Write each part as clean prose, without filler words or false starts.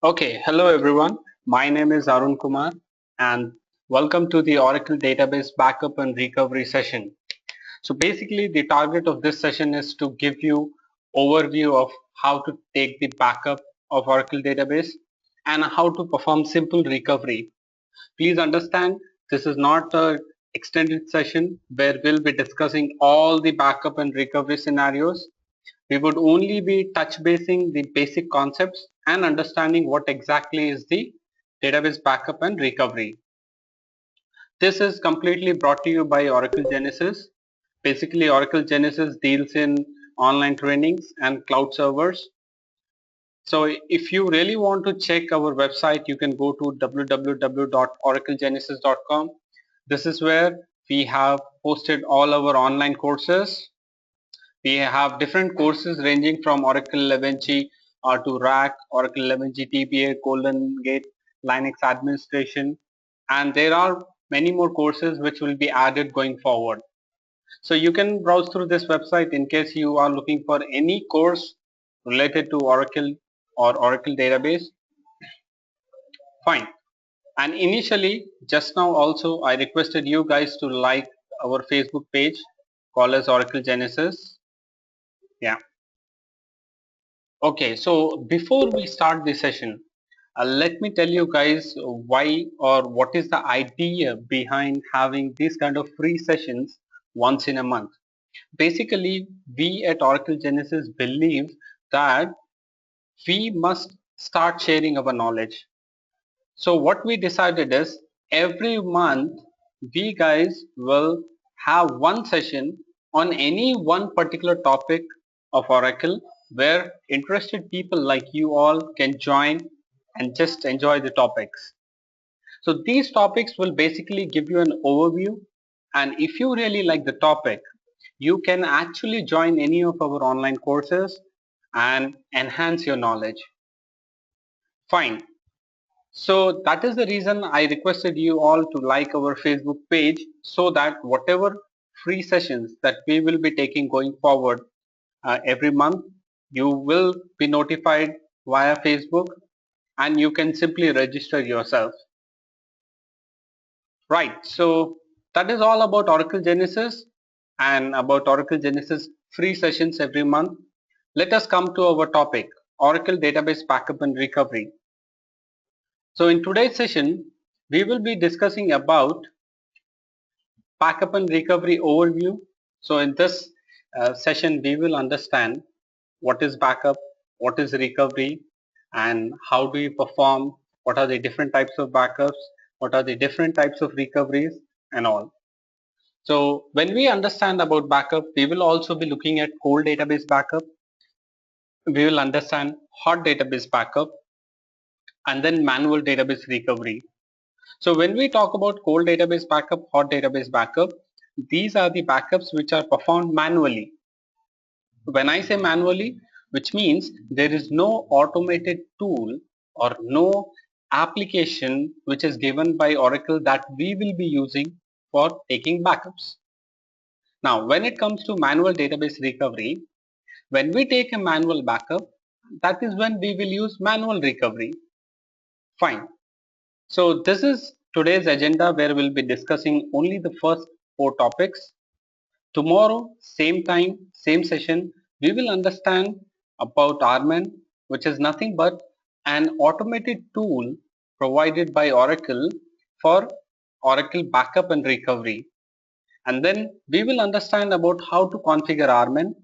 Okay, hello everyone. My name is Arun Kumar and welcome to the Oracle Database Backup and Recovery session. So basically the target of this session is to give you overview of how to take the backup of Oracle Database and how to perform simple recovery. Please understand this is not a extended session where we'll be discussing all the backup and recovery scenarios. We would only be touch basing the basic concepts and understanding what exactly is the database backup and recovery. This is completely brought to you by Oracle Genesis. Basically, Oracle Genesis deals in online trainings and cloud servers. So if you really want to check our website, you can go to www.oraclegenesis.com. This is where we have posted all our online courses. We have different courses ranging from Oracle 11G to RAC, Oracle 11G TBA, Golden Gate, Linux administration, and there are many more courses which will be added going forward. So you can browse through this website in case you are looking for any course related to Oracle or Oracle database. Fine. And initially, just now also, I requested you guys to like our Facebook page called as Oracle Genesis. Yeah. Okay, so before we start the session, let me tell you guys why or what is the idea behind having these kind of free sessions once in a month. Basically, we at Oracle Genesis believe that we must start sharing our knowledge. So what we decided is every month we guys will have one session on any one particular topic of Oracle where interested people like you all can join and just enjoy the topics. So these topics will basically give you an overview, and if you really like the topic, you can actually join any of our online courses and enhance your knowledge. Fine. So that is the reason I requested you all to like our Facebook page so that whatever free sessions that we will be taking going forward every month, you will be notified via Facebook and you can simply register yourself. Right, so that is all about Oracle Genesis and about Oracle Genesis free sessions every month. Let us come to our topic, Oracle Database Backup and Recovery. So in today's session, we will be discussing about backup and recovery overview. So in this session, we will understand what is backup, what is recovery, and how do you perform, what are the different types of backups, what are the different types of recoveries, and all. So when we understand about backup, we will also be looking at cold database backup. We will understand hot database backup and then manual database recovery. So when we talk about cold database backup, hot database backup, these are the backups which are performed manually. When I say manually, which means there is no automated tool or no application which is given by Oracle that we will be using for taking backups. Now, when it comes to manual database recovery, when we take a manual backup, that is when we will use manual recovery. Fine. So this is today's agenda where we'll be discussing only the first four topics. Tomorrow, same time, same session, we will understand about Arman, which is nothing but an automated tool provided by Oracle for Oracle backup and recovery. And then we will understand about how to configure Arman.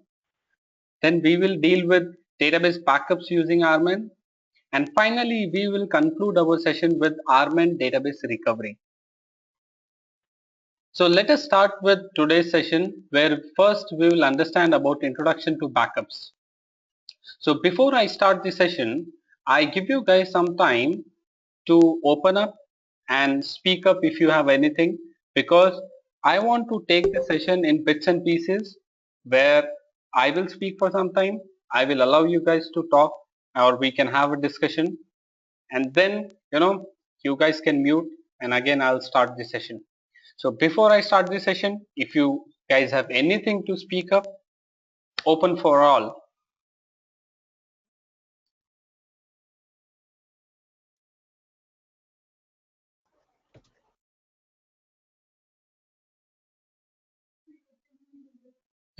Then we will deal with database backups using Arman. And finally, we will conclude our session with Arman database recovery. So let us start with today's session where first we will understand about introduction to backups. So before I start the session, I give you guys some time to open up and speak up if you have anything, because I want to take the session in bits and pieces where I will speak for some time. I will allow you guys to talk or we can have a discussion, and then you guys can mute and again I'll start the session. So before I start the session, if you guys have anything to speak up, open for all.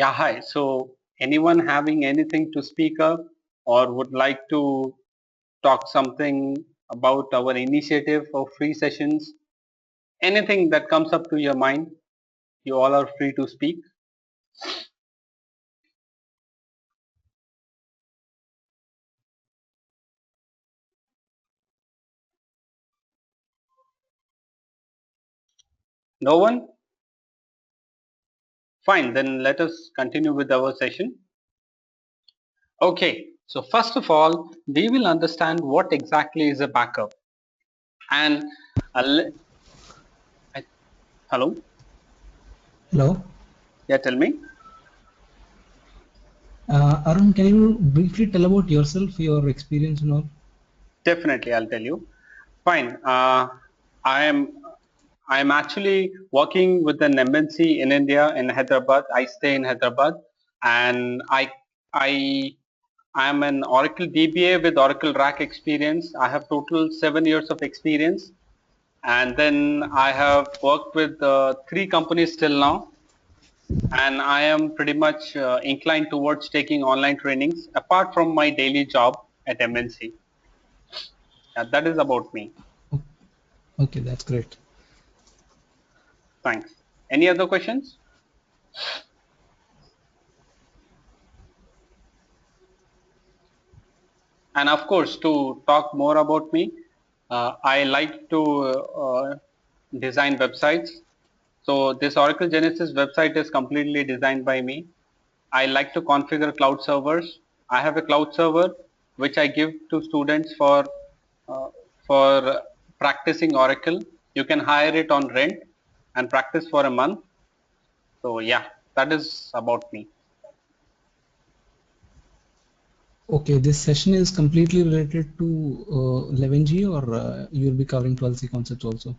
Yeah, hi. So anyone having anything to speak up or would like to talk something about our initiative for free sessions? Anything that comes up to your mind, you all are free to speak. No one? Fine, then let us continue with our session. Okay, so first of all, we will understand what exactly is a backup. And uh, le- I- hello, Hello. yeah, tell me. Arun, can you briefly tell about yourself, your experience and all? Definitely, I'll tell you. Fine. I am actually working with an MNC in India in Hyderabad. I stay in Hyderabad, and I am an Oracle DBA with Oracle RAC experience. I have total 7 years of experience, and then I have worked with three companies till now. And I am pretty much inclined towards taking online trainings apart from my daily job at MNC. That is about me. O- Okay, that's great. Thanks. Any other questions? And of course, to talk more about me, I like to design websites. So this Oracle Genesis website is completely designed by me. I like to configure cloud servers. I have a cloud server which I give to students uh, for practicing Oracle. You can hire it on rent and practice for a month. So yeah, that is about me. Okay, this session is completely related to 11G or you'll be covering 12C concepts also?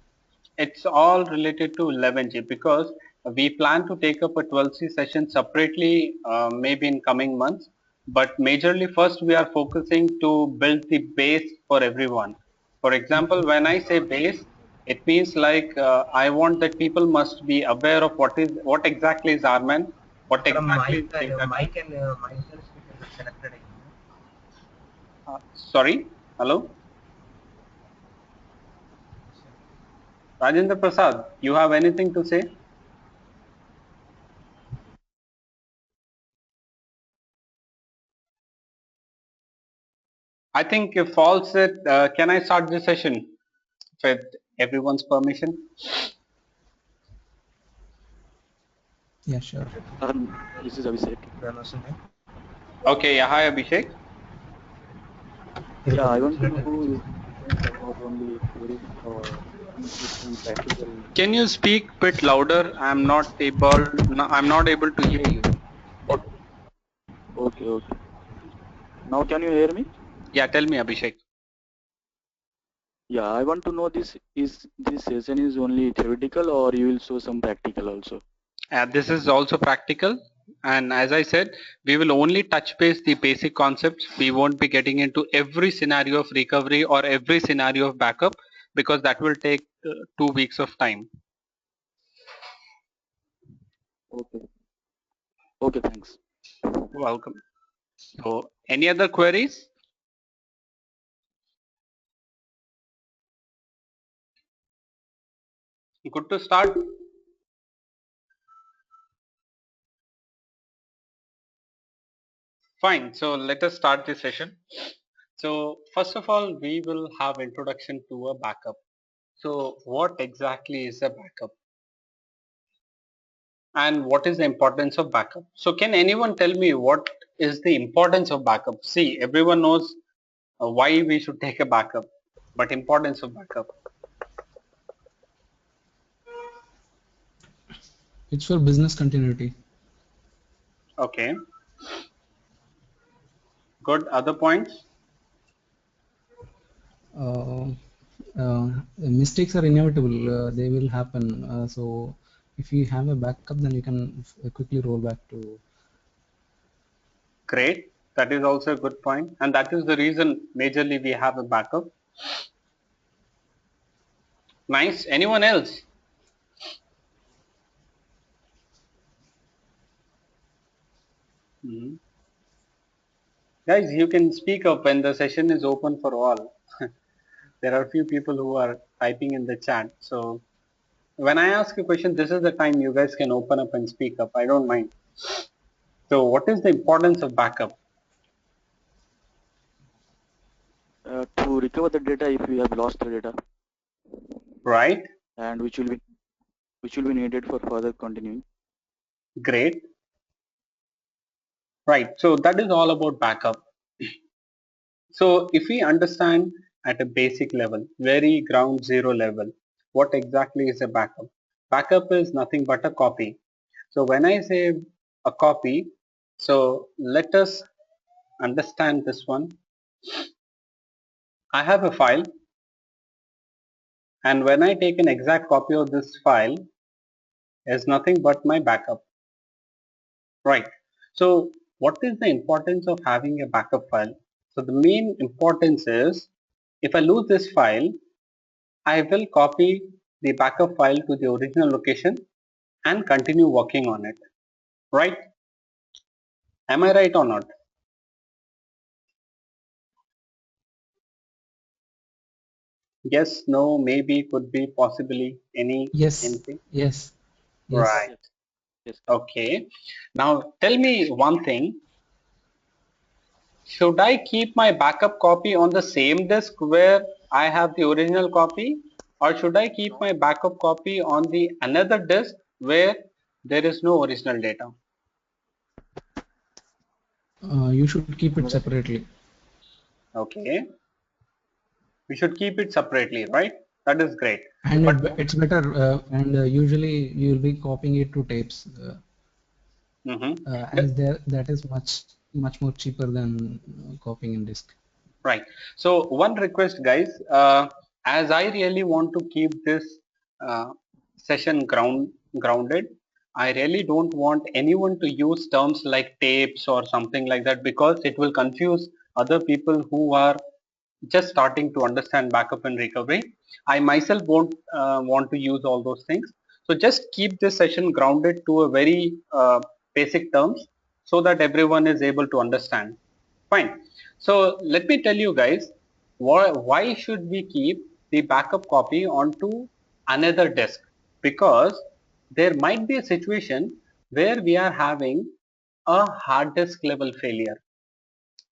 It's all related to 11G because we plan to take up a 12C session separately, maybe in coming months. But majorly, first we are focusing to build the base for everyone. For example, when I say base, it means like I want that people must be aware of what exactly is RMAN, what exactly is database. Sorry, hello, Rajendra Prasad, you have anything to say? I think if all set, can I start the session with everyone's permission? Yeah, sure. This is Abhishek. Okay, yeah, hi Abhishek. Yeah, I want to know if it's about only theory or with some practical. Can you speak bit louder? I'm not able to hear you. Okay, okay. Now can you hear me? Yeah, tell me Abhishek. Yeah, I want to know this session is only theoretical or you will show some practical also. This is also practical, and as I said, we will only touch base the basic concepts. We won't be getting into every scenario of recovery or every scenario of backup because that will take 2 weeks of time. Okay. Okay, thanks. Welcome. So, any other queries? Good to start. Fine. So let us start the session. So first of all, we will have introduction to a backup. So what exactly is a backup and what is the importance of backup? So can anyone tell me what is the importance of backup? See, everyone knows why we should take a backup, but importance of backup. It's for business continuity. Okay, good. Other points? Uh, Mistakes are inevitable. They will happen. So if you have a backup, then you can quickly roll back to. Great. That is also a good point, and that is the reason majorly we have a backup. Nice. Anyone else? Mhm. Guys, you can speak up when the session is open for all. There are a few people who are typing in the chat. So when I ask a question, this is the time you guys can open up and speak up. I don't mind. So what is the importance of backup, To recover the data if we have lost the data, right? and which will be needed for further continuing. Great. Right. So that is all about backup. So if we understand at a basic level, very ground zero level, what exactly is a backup? Backup is nothing but a copy. So when I say a copy, so let us understand this one. I have a file, and when I take an exact copy of this file is nothing but my backup, right? So what is the importance of having a backup file? So the main importance is if I lose this file, I will copy the backup file to the original location and continue working on it, right? Am I right or not? Yes, no, maybe, could be, possibly, Yes, anything. yes, yes. Right. Yes, yes. Okay. Now tell me one thing. Should I keep my backup copy on the same disk where I have the original copy, or should I keep my backup copy on the another disk where there is no original data? You should keep it Another. separately. Okay. We should keep it separately, right? That is great. And But it's better, and usually you'll be copying it to tapes, mhm. as there that is much more cheaper than copying in disk. Right. So one request, guys, as I really want to keep this uh, session grounded, I really don't want anyone to use terms like tapes or something like that because it will confuse other people who are just starting to understand backup and recovery. I myself won't want to use all those things. So just keep this session grounded to a very basic terms so that everyone is able to understand. Fine. So let me tell you guys why should we keep the backup copy onto another disk? Because there might be a situation where we are having a hard disk level failure.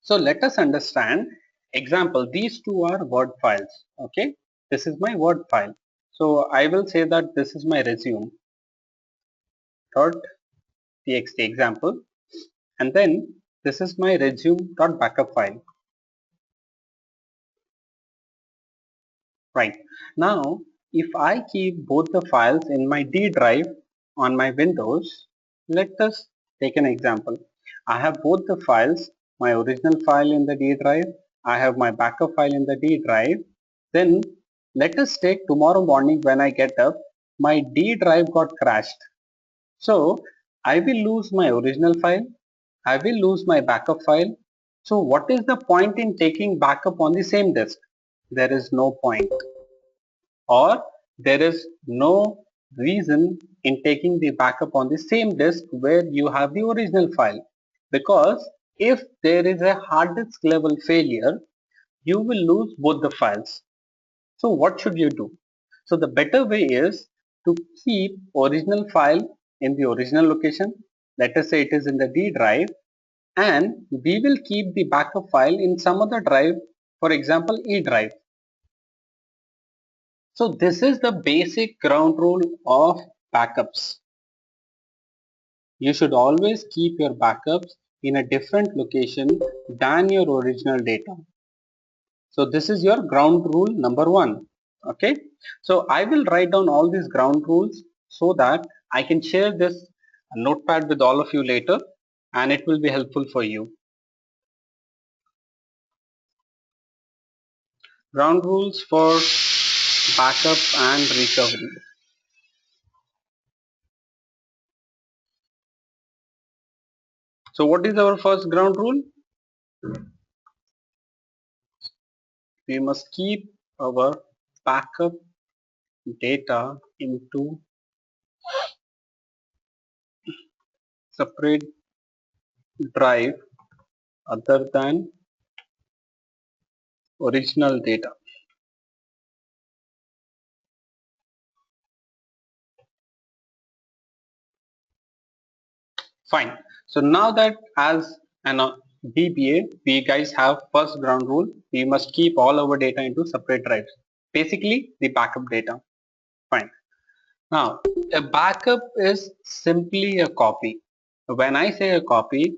So let us understand. Example, these two are Word files. Okay, this is my Word file. So I will say that this is my resume .txt example, and then this is my resume.backup file. Right. Now, if I keep both the files in my D drive on my Windows, let us take an example. I have both the files, my original file in the D drive, I have my backup file in the D drive. Then let us take tomorrow morning when I get up, my D drive got crashed. So I will lose my original file, I will lose my backup file. So what is the point in taking backup on the same disk? There is no point, or there is no reason in taking the backup on the same disk where you have the original file, because if there is a hard disk level failure, you will lose both the files. So what should you do? So the better way is to keep original file in the original location. Let us say it is in the D drive, and we will keep the backup file in some other drive, for example E drive. So this is the basic ground rule of backups. You should always keep your backups in a different location than your original data. So this is your ground rule number one. Okay. So I will write down all these ground rules so that I can share this notepad with all of you later, and it will be helpful for you. Ground rules for backup and recovery. So what is our first ground rule? We must keep our backup data into separate drive other than original data. Fine. So now that as an DBA, we guys have first ground rule. We must keep all our data into separate drives. Basically, the backup data. Fine. Now, a backup is simply a copy. When I say a copy,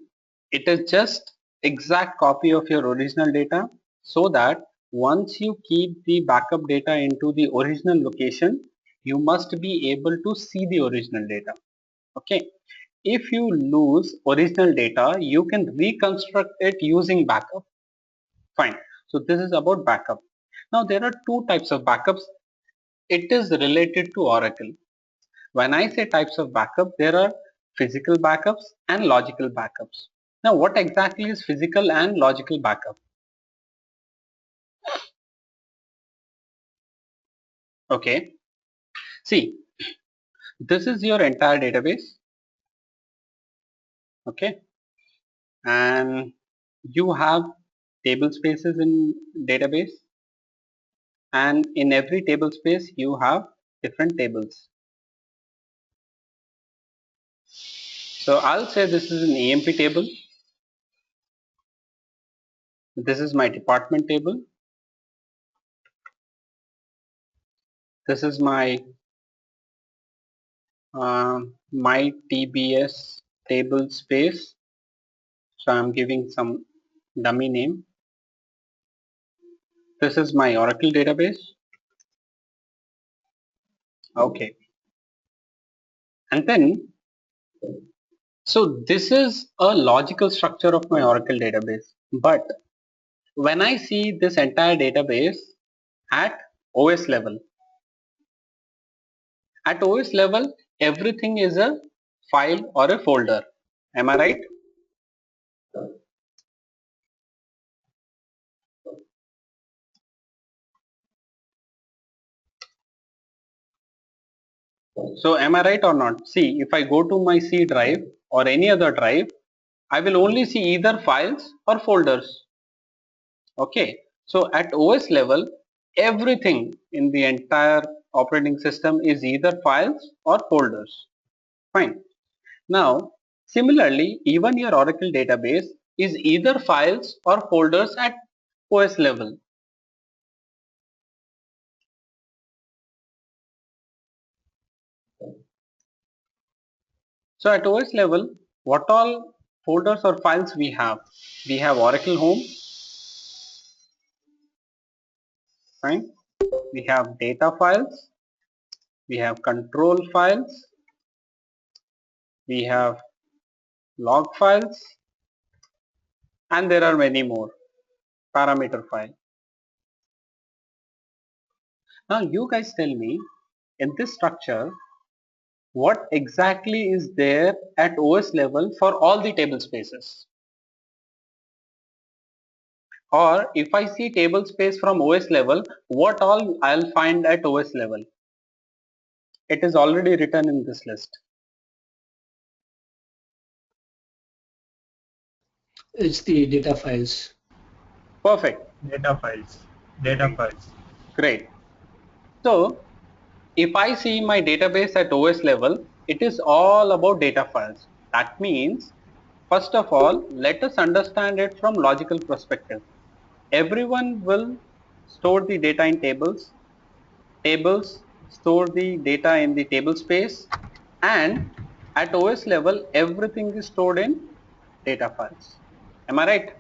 it is just exact copy of your original data, so that once you keep the backup data into the original location, you must be able to see the original data. Okay. If you lose original data, you can reconstruct it using backup. Fine. So this is about backup. Now there are two types of backups. It is related to Oracle. When I say types of backup, there are physical backups and logical backups. Now what exactly is physical and logical backup? Okay. See, this is your entire database. Okay. And you have table spaces in database, and in every table space you have different tables. So I'll say this is an EMP table. This is my department table. This is my TBS table space. So I'm giving some dummy name. This is my Oracle database. Okay. And then, so this is a logical structure of my Oracle database. But when I see this entire database at OS level, everything is a file or a folder. Am I right? So am I right or not? See, if I go to my C drive or any other drive, I will only see either files or folders. Okay. So at OS level, everything in the entire operating system is either files or folders. Fine. Now, similarly, even your Oracle database is either files or folders at OS level. So at OS level, what all folders or files we have? We have Oracle Home, fine. We have data files, we have control files, we have log files, and there are many more parameter file. Now you guys tell me, in this structure, what exactly is there at OS level for all the table spaces? Or if I see table space from OS level, what all I'll find at OS level? It is already written in this list. It's the data files. Perfect. Data files. Great. So if I see my database at OS level, it is all about data files. That means, first of all, let us understand it from logical perspective. Everyone will store the data in tables. Tables store the data in the table space, and at OS level, everything is stored in data files. Am I right?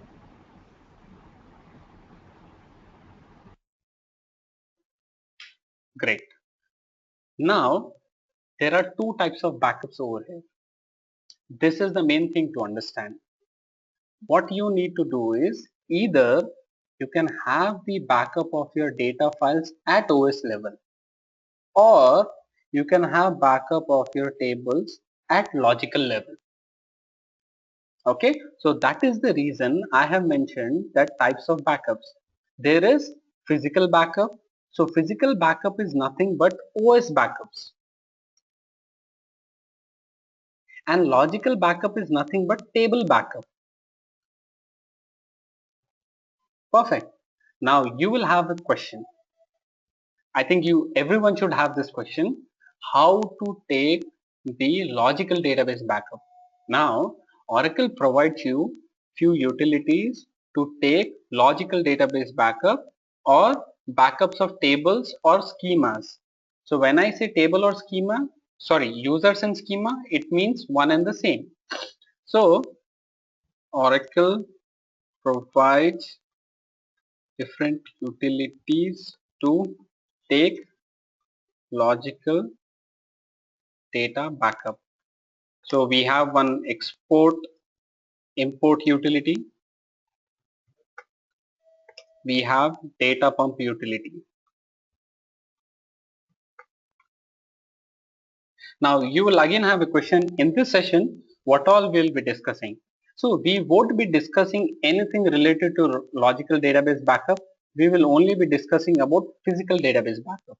Great. Now, there are two types of backups over here. This is the main thing to understand. What you need to do is, either you can have the backup of your data files at OS level, or you can have backup of your tables at logical level. Okay, so that is the reason I have mentioned that types of backups. There is physical backup. So physical backup is nothing but OS backups. And logical backup is nothing but table backup. Perfect. Now you will have a question. I think everyone should have this question. How to take the logical database backup? Now, Oracle provides you few utilities to take logical database backup or backups of tables or schemas. So when I say table or schema, sorry, users and schema, it means one and the same. So Oracle provides different utilities to take logical data backup. So we have one export import utility. We have data pump utility. Now you will again have a question in this session, what all we'll be discussing. So we won't be discussing anything related to logical database backup. We will only be discussing about physical database backup.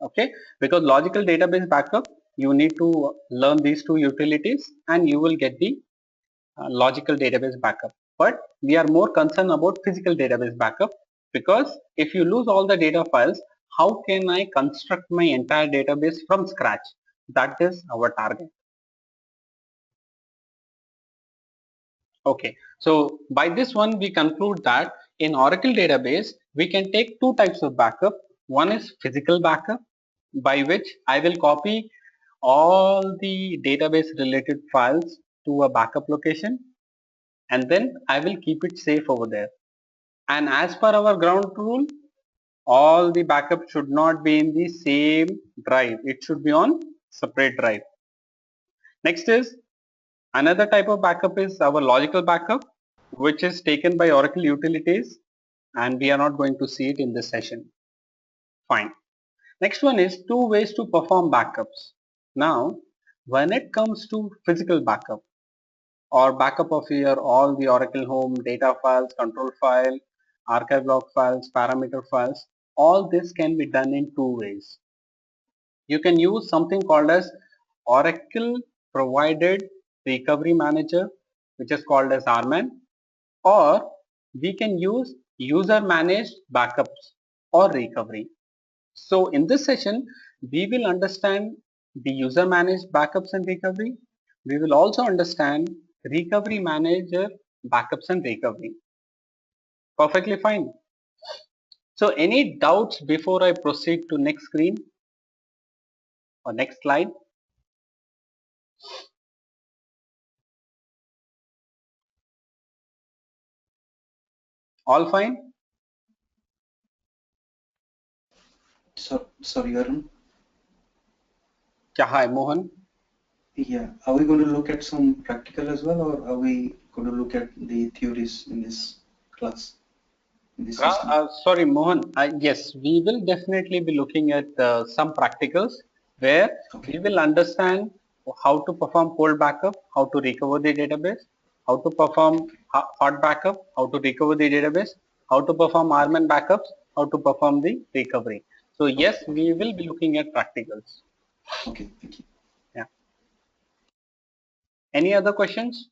Okay, because logical database backup, you need to learn these two utilities and you will get the logical database backup. But we are more concerned about physical database backup, because if you lose all the data files, how can I construct my entire database from scratch? That is our target. Okay, so by this one we conclude that in Oracle database we can take two types of backup. One is physical backup, by which I will copy all the database related files to a backup location and then I will keep it safe over there. And as per our ground rule, all the backup should not be in the same drive. It should be on separate drive. Next is another type of backup is our logical backup, which is taken by Oracle utilities, and we are not going to see it in this session. Fine. Next one is two ways to perform backups. Now, when it comes to physical backup or backup of your all the Oracle home data files, control file, archive log files, parameter files, all this can be done in two ways. You can use something called as Oracle provided recovery manager, which is called as RMAN, or we can use user managed backups or recovery. So in this session, we will understand the user managed backups and recovery. We will also understand recovery manager backups and recovery. Perfectly fine. So any doubts before I proceed to next screen or next slide? All fine? Sorry, Arun. Yeah, hi Mohan. Yeah, are we going to look at some practical as well, or are we going to look at the theories in this class, in this session? Sorry Mohan, yes, we will definitely be looking at some practicals where Okay. we will understand how to perform cold backup, how to recover the database, how to perform hot backup, how to recover the database, how to perform RMAN backups, how to perform the recovery. So yes, Okay. we will be looking at practicals. Okay, thank you. Yeah. Any other questions?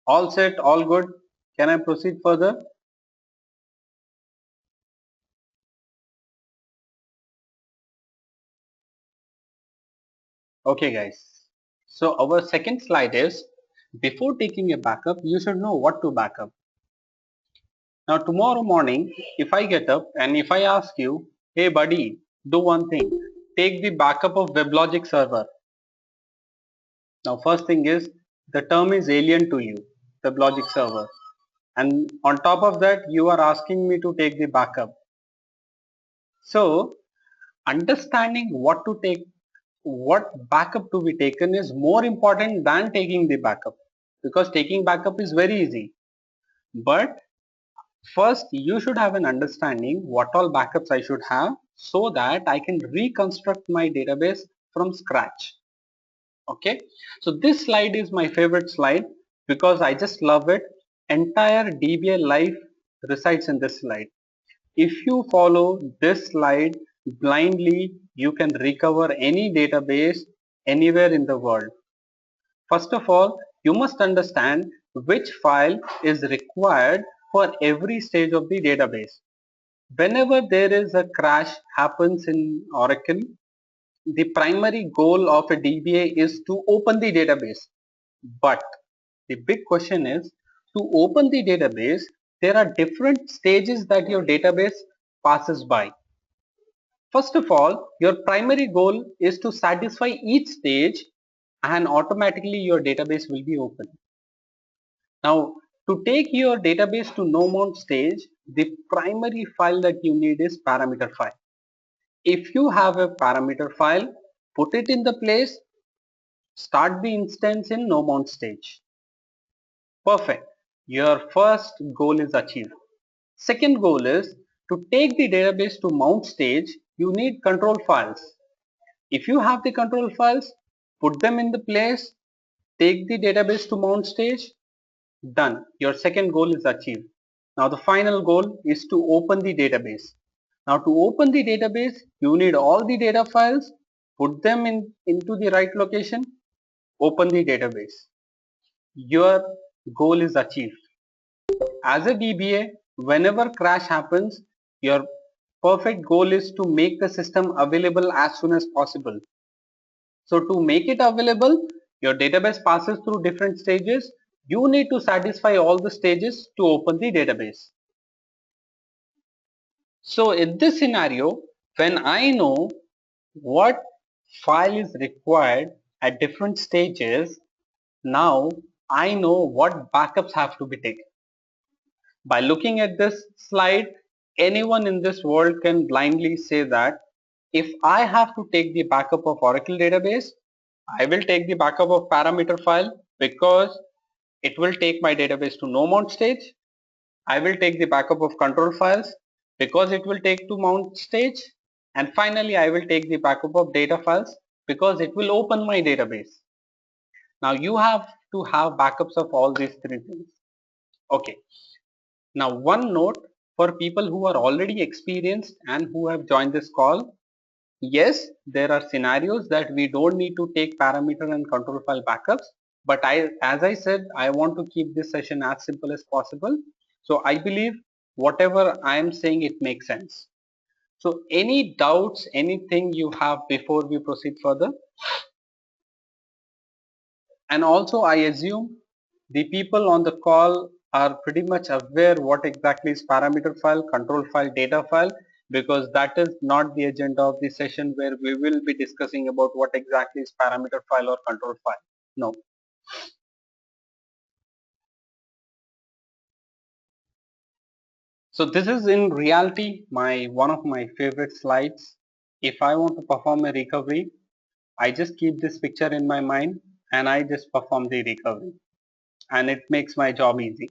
All set, all good. Can I proceed further? Okay, guys. So our second slide is, before taking a backup, you should know what to backup. Now tomorrow morning, if I get up and if I ask you, hey buddy, do one thing, take the backup of WebLogic server. Now first thing is, the term is alien to you, WebLogic server. And on top of that, you are asking me to take the backup. So understanding what to take, what backup to be taken is more important than taking the backup, because taking backup is very easy. But first you should have an understanding what all backups I should have so that I can reconstruct my database from scratch. Okay, so this slide is my favorite slide because I just love it. Entire DBA life resides in this slide. If you follow this slide blindly, you can recover any database anywhere in the world. First of all, you must understand which file is required for every stage of the database. Whenever there is a crash happens in Oracle, the primary goal of a DBA is to open the database. But the big question is, to open the database, there are different stages that your database passes by. First of all, your primary goal is to satisfy each stage and automatically your database will be open. Now, to take your database to no mount stage, the primary file that you need is parameter file. If you have a parameter file, put it in the place, start the instance in no mount stage. Perfect. Your first goal is achieved. Second goal is to take the database to mount stage, you need control files. If you have the control files, put them in the place, take the database to mount stage, done. Your second goal is achieved. Now the final goal is to open the database. Now to open the database, you need all the data files, put them into the right location, open the database. Your goal is achieved. As a DBA, whenever crash happens, your perfect goal is to make the system available as soon as possible. So to make it available, your database passes through different stages. You need to satisfy all the stages to open the database. So in this scenario, when I know what file is required at different stages, now I know what backups have to be taken. By looking at this slide, anyone in this world can blindly say that if I have to take the backup of Oracle database, I will take the backup of parameter file because it will take my database to no mount stage. I will take the backup of control files because it will take to mount stage. And finally, I will take the backup of data files because it will open my database. Now you have to have backups of all these three things. Okay. Now one note for people who are already experienced and who have joined this call. Yes, there are scenarios that we don't need to take parameter and control file backups. But as I said, I want to keep this session as simple as possible. So I believe whatever I am saying, it makes sense. So any doubts, anything you have before we proceed further? And also I assume the people on the call are pretty much aware what exactly is parameter file, control file, data file, because that is not the agenda of the session where we will be discussing about what exactly is parameter file or control file. No. So this is in reality one of my favorite slides. If I want to perform a recovery, I just keep this picture in my mind and I just perform the recovery, and it makes my job easy.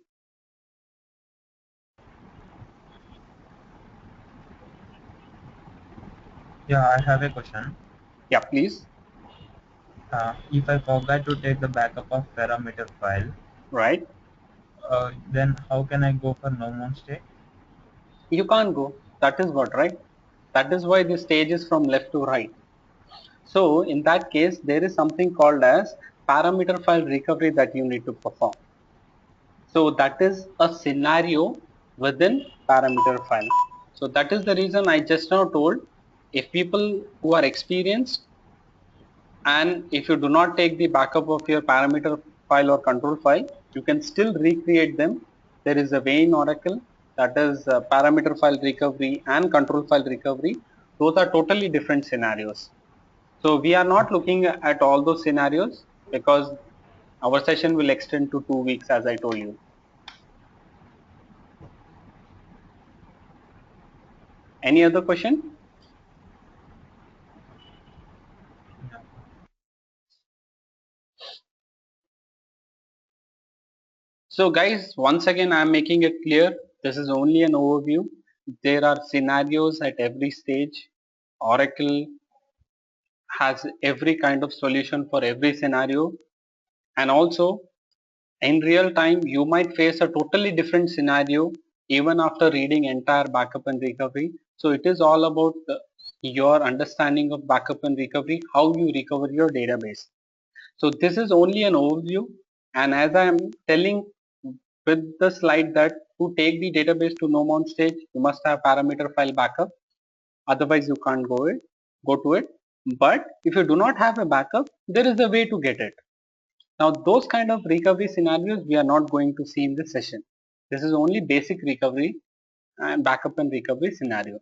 Yeah, I have a question. Yeah, please. If I forgot to take the backup of parameter file, Right. then how can I go for no mount state? You can't go. That is what, right? That is why the stage is from left to right. So in that case, there is something called as parameter file recovery that you need to perform. So that is a scenario within parameter file. So that is the reason I just now told, if people who are experienced and if you do not take the backup of your parameter file or control file, you can still recreate them. There is a way in Oracle, that is parameter file recovery and control file recovery. Those are totally different scenarios. So we are not looking at all those scenarios because our session will extend to 2 weeks, as I told you. Any other question? No. So guys, once again, I am making it clear. This is only an overview. There are scenarios at every stage. Oracle has every kind of solution for every scenario. And also in real time, you might face a totally different scenario even after reading entire backup and recovery. So it is all about your understanding of backup and recovery, how you recover your database. So this is only an overview, and as I am telling with the slide that to take the database to no mount stage, you must have parameter file backup. Otherwise, you can't go to it. But if you do not have a backup, there is a way to get it. Now, those kind of recovery scenarios we are not going to see in this session. This is only basic recovery and backup and recovery scenario.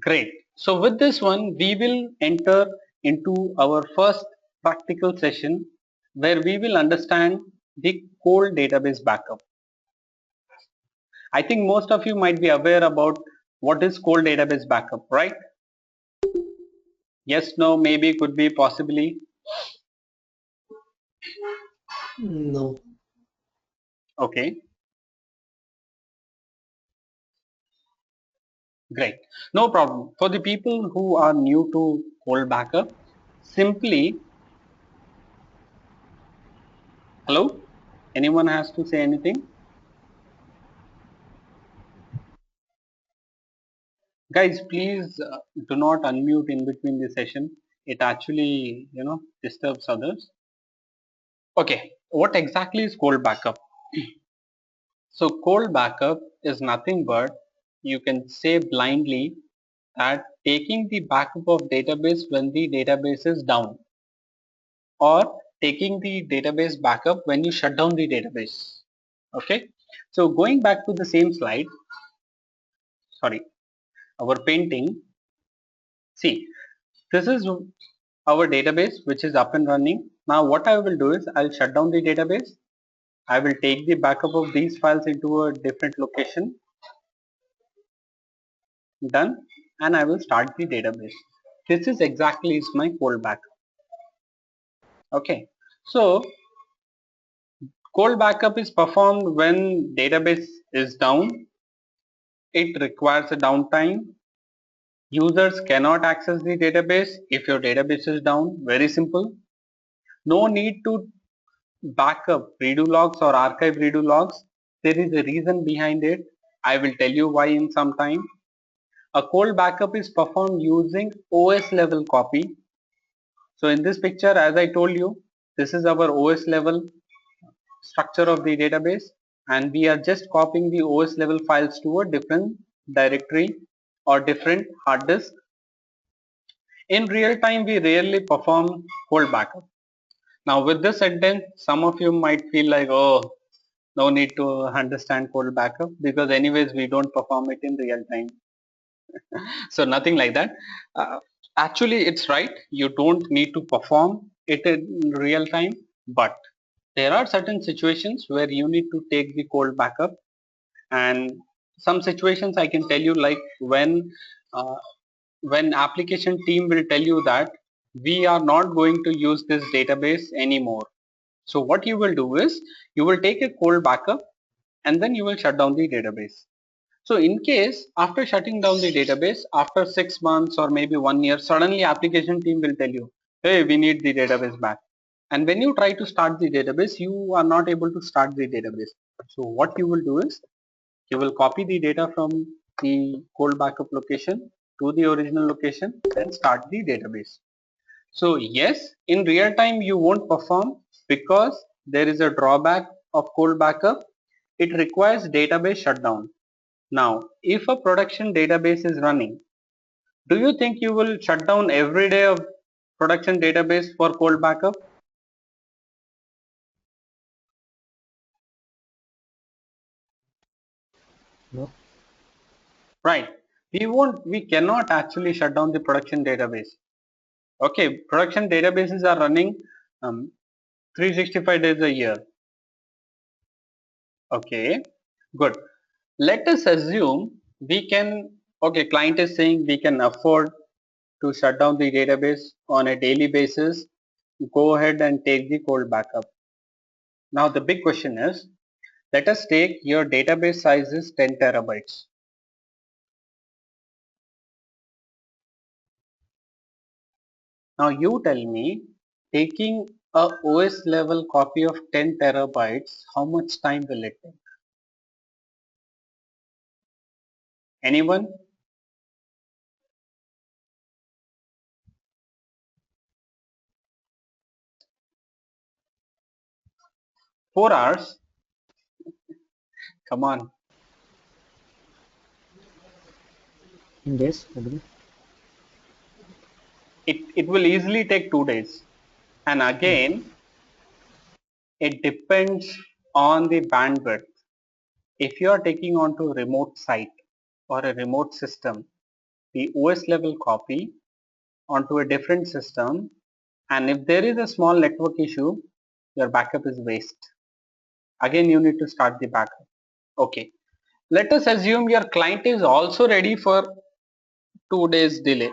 Great. So with this one, we will enter into our first practical session where we will understand the cold database backup. I think most of you might be aware about what is cold database backup, right? Yes, no, maybe, could be, possibly. No. Okay, great. No problem. For the people who are new to cold backup, simply, hello? Anyone has to say anything? Guys, please do not unmute in between the session. It actually, disturbs others. Okay, what exactly is cold backup? So cold backup is nothing but, you can say blindly, that taking the backup of database when the database is down, or taking the database backup when you shut down the database. Okay, so going back to the same slide, sorry, our painting. See, this is our database which is up and running. Now what I will do is I'll shut down the database. I will take the backup of these files into a different location. Done. And I will start the database. This is exactly is my cold backup. Okay. So cold backup is performed when database is down. It requires a downtime. Users cannot access the database if your database is down. Very simple. No need to backup redo logs or archive redo logs. There is a reason behind it. I will tell you why in some time. A cold backup is performed using OS level copy. So in this picture, as I told you, this is our OS level structure of the database, and we are just copying the OS level files to a different directory or different hard disk. In real time, we rarely perform cold backup. Now with this sentence, some of you might feel like, oh, no need to understand cold backup because anyways we don't perform it in real time. So nothing like that. Actually, it's right. You don't need to perform it in real time, but there are certain situations where you need to take the cold backup, and some situations I can tell you, like uh, when application team will tell you that we are not going to use this database anymore. So what you will do is you will take a cold backup and then you will shut down the database. So in case after shutting down the database, after 6 months or maybe 1 year, suddenly application team will tell you, hey, we need the database back. And when you try to start the database, you are not able to start the database. So what you will do is you will copy the data from the cold backup location to the original location and start the database. So yes, in real time you won't perform because there is a drawback of cold backup. It requires database shutdown. Now, if a production database is running, do you think you will shut down every day of production database for cold backup? No. Right. We cannot actually shut down the production database. Okay, production databases are running 365 days a year. Okay, good. Let us assume we can, okay, client is saying we can afford to shut down the database on a daily basis. Go ahead and take the cold backup. Now the big question is, let us take your database size is 10 terabytes. Now you tell me, taking a OS level copy of 10 terabytes, how much time will it take? Anyone? Four hours? Come on. In days, I believe. It will easily take 2 days. And again, it depends on the bandwidth. If you are taking onto a remote site or a remote system, the OS level copy onto a different system, and if there is a small network issue, your backup is waste. Again, you need to start the backup. Okay. Let us assume your client is also ready for 2 days delay.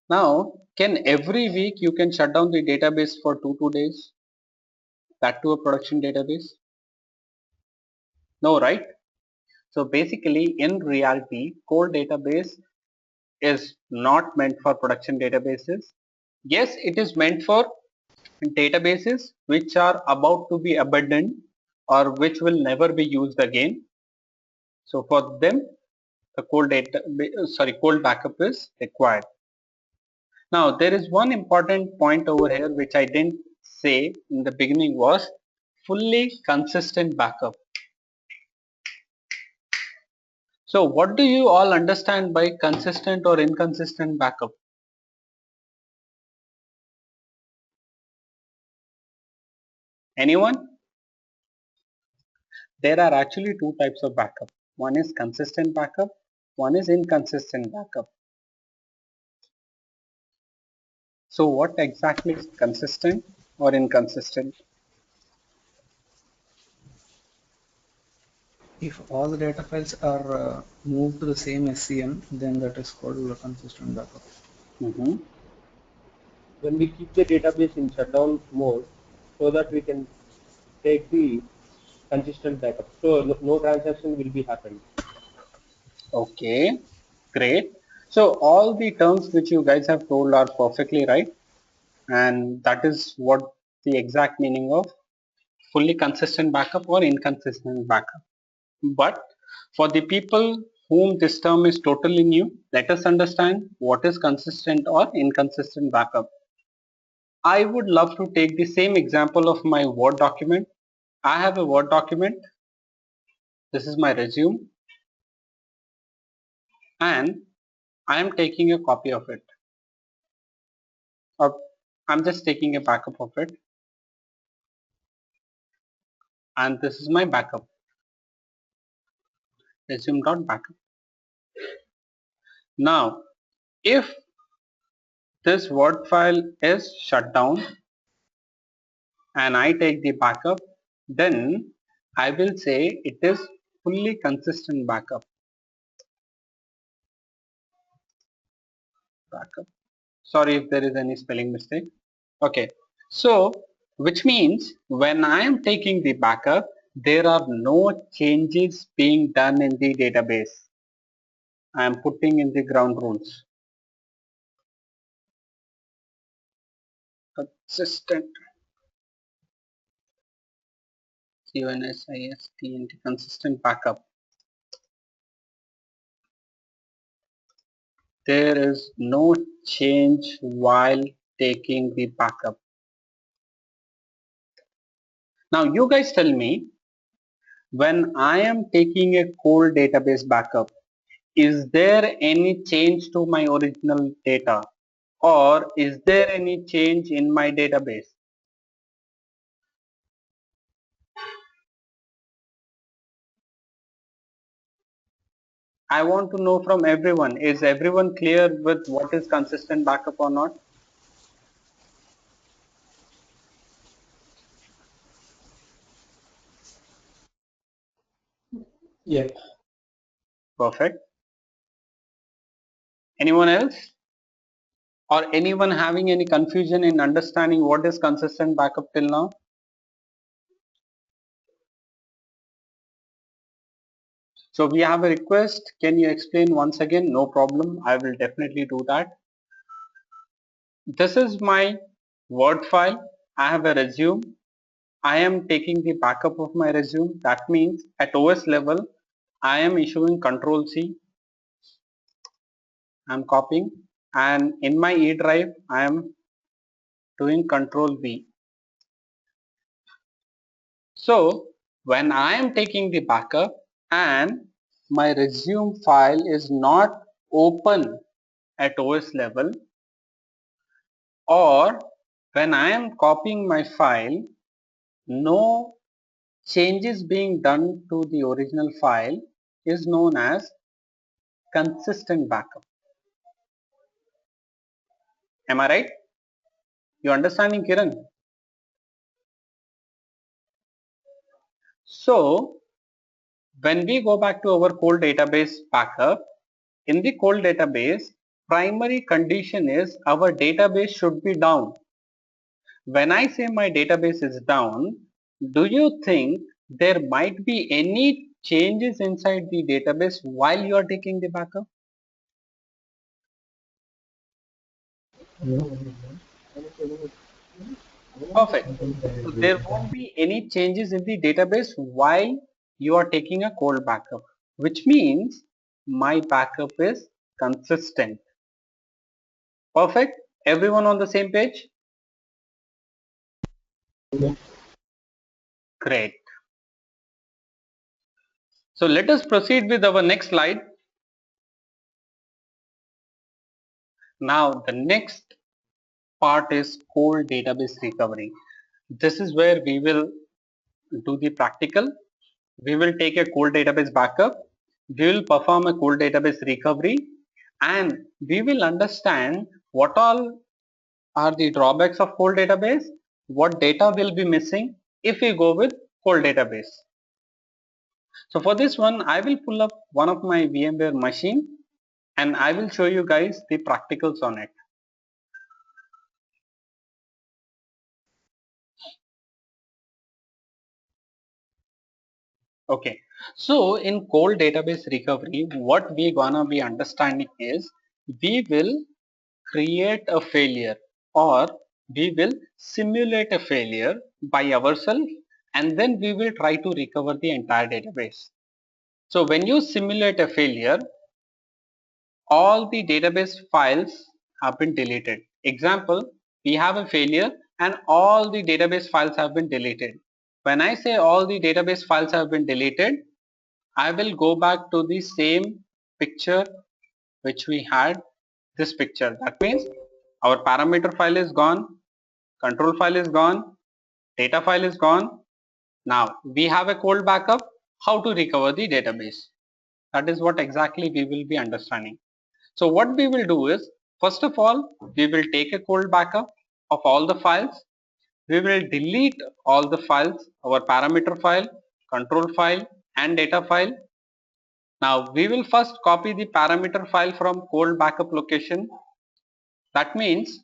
Now, can every week you can shut down the database for two days? That to a production database? No, right? So basically, in reality, core database is not meant for production databases. Yes, it is meant for databases which are about to be abandoned or which will never be used again. So for them, the cold backup is required. Now there is one important point over here which I didn't say in the beginning was fully consistent backup. So what do you all understand by consistent or inconsistent backup? Anyone? There are actually two types of backup. One is consistent backup, one is inconsistent backup. So what exactly is consistent or inconsistent? If all the data files are moved to the same SCM, then that is called a consistent backup. Mhm. When we keep the database in shutdown mode, so that we can take the consistent backup. So no transaction will be happening. Okay, great. So all the terms which you guys have told are perfectly right, and that is what the exact meaning of fully consistent backup or inconsistent backup. But for the people whom this term is totally new, let us understand what is consistent or inconsistent backup. I would love to take the same example of my Word document. I have a Word document. This is my resume, and I am taking a copy of it. Or I'm just taking a backup of it, and this is my backup. Resume.backup. Now, if this Word file is shut down and I take the backup, then I will say it is fully consistent backup. Backup. Sorry if there is any spelling mistake. Okay, so which means when I am taking the backup, there are no changes being done in the database. I am putting in the ground rules. Consistent. CONSIST consistent backup. There is no change while taking the backup. Now you guys tell me, when I am taking a cold database backup, is there any change to my original data, or is there any change in my database? I want to know from everyone, is everyone clear with what is consistent backup or not? Yeah. Perfect. Anyone else? Or anyone having any confusion in understanding what is consistent backup till now? So we have a request. Can you explain once again? No problem. I will definitely do that. This is my Word file. I have a resume. I am taking the backup of my resume. That means at OS level, I am issuing Control C. I am copying, and in my E drive I am doing Control V. So when I am taking the backup and my resume file is not open at OS level, or when I am copying my file, no changes being done to the original file, is known as consistent backup. Am I right? You understanding, Kiran? So when we go back to our cold database backup, in the cold database, primary condition is our database should be down. When I say my database is down, do you think there might be any changes inside the database while you are taking the backup? Perfect. So there won't be any changes in the database while you are taking a cold backup, which means my backup is consistent. Perfect. Everyone on the same page? Great. So let us proceed with our next slide. Now the next part is cold database recovery. This is where we will do the practical. We will take a cold database backup. We will perform a cold database recovery, and we will understand what all are the drawbacks of cold database, what data will be missing if we go with cold database. So for this one, I will pull up one of my VMware machine and I will show you guys the practicals on it. Okay, so in cold database recovery, what we gonna be understanding is we will create a failure, or we will simulate a failure by ourselves, and then we will try to recover the entire database. So when you simulate a failure, all the database files have been deleted. Example, we have a failure and all the database files have been deleted. When I say all the database files have been deleted, I will go back to the same picture which we had, this picture. That means our parameter file is gone, control file is gone, data file is gone. Now we have a cold backup, how to recover the database. That is what exactly we will be understanding. So what we will do is, first of all, we will take a cold backup of all the files. We will delete all the files, our parameter file, control file and data file. Now we will first copy the parameter file from cold backup location. That means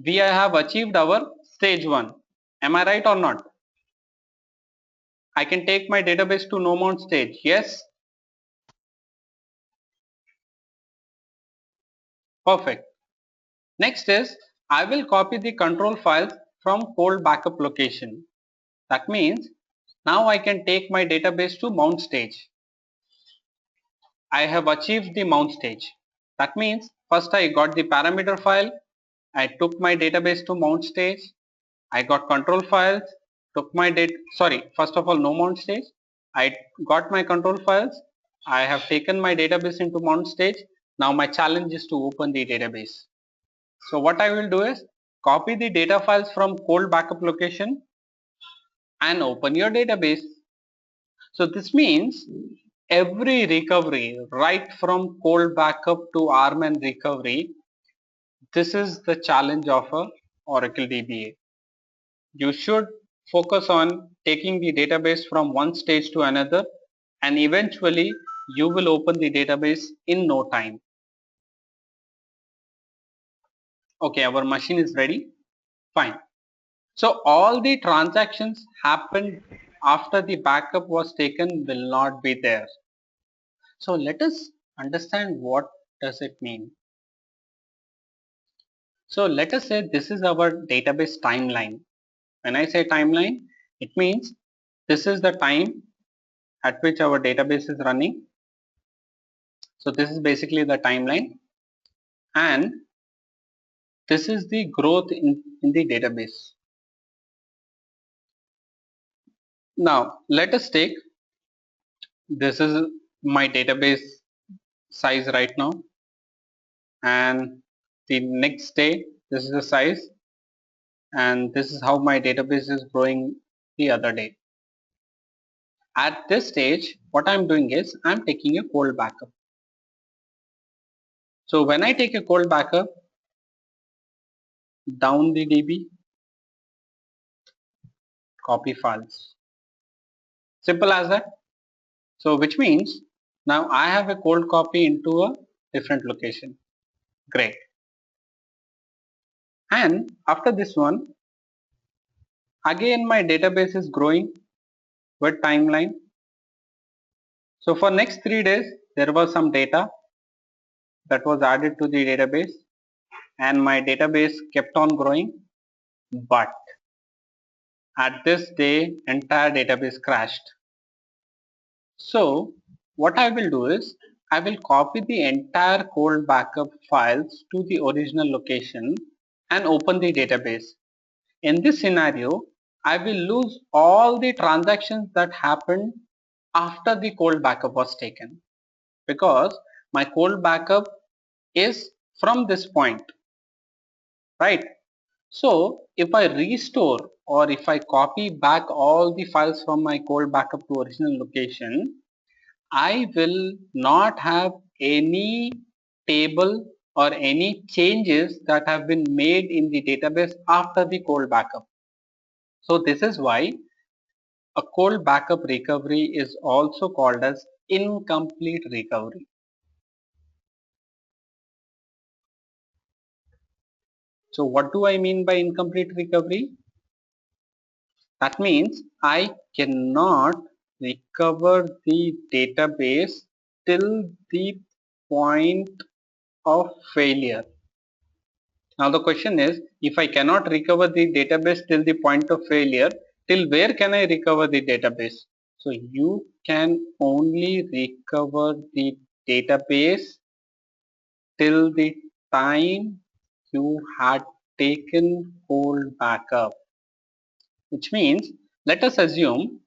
we have achieved our stage 1. Am I right or not? I can take my database to no mount stage. Yes? Perfect. Next is, I will copy the control files from cold backup location. That means now I can take my database to mount stage. I have achieved the mount stage. That means first I got the parameter file, I took my database to mount stage, I got control files, took my first of all no mount stage, I got my control files, I have taken my database into mount stage. Now my challenge is to open the database. So what I will do is copy the data files from cold backup location and open your database. So this means every recovery, right from cold backup to RMAN recovery, this is the challenge of a Oracle DBA. You should focus on taking the database from one stage to another, and eventually you will open the database in no time. Okay, our machine is ready. Fine. So all the transactions happened after the backup was taken will not be there. So let us understand what does it mean. So let us say this is our database timeline. When I say timeline, it means this is the time at which our database is running. So this is basically the timeline, and this is the growth in the database. Now let us take, this is my database size right now, and the next day this is the size, and this is how my database is growing the other day. At this stage, what I'm doing is I'm taking a cold backup. So when I take a cold backup, down the DB, copy files. Simple as that. So which means now I have a cold copy into a different location. Great. And after this one, again my database is growing with timeline. So for next 3 days, there was some data that was added to the database, and my database kept on growing, but at this day entire database crashed. So what I will do is I will copy the entire cold backup files to the original location and open the database. In this scenario, I will lose all the transactions that happened after the cold backup was taken, because my cold backup is from this point, right? So if I restore or if I copy back all the files from my cold backup to original location, I will not have any table or any changes that have been made in the database after the cold backup. So this is why a cold backup recovery is also called as incomplete recovery. So what do I mean by incomplete recovery? That means I cannot recover the database till the point of failure. Now the question is, if I cannot recover the database till the point of failure, till where can I recover the database? So you can only recover the database till the time you had taken cold backup, which means let us assume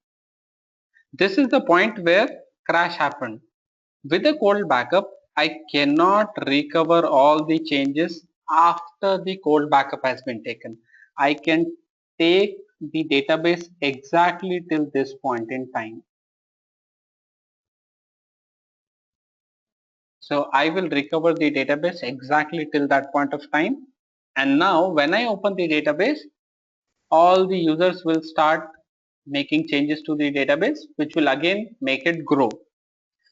this is the point where crash happened. With a cold backup, I cannot recover all the changes after the cold backup has been taken. I can take the database exactly till this point in time. So I will recover the database exactly till that point of time. And now when I open the database, all the users will start making changes to the database, which will again make it grow.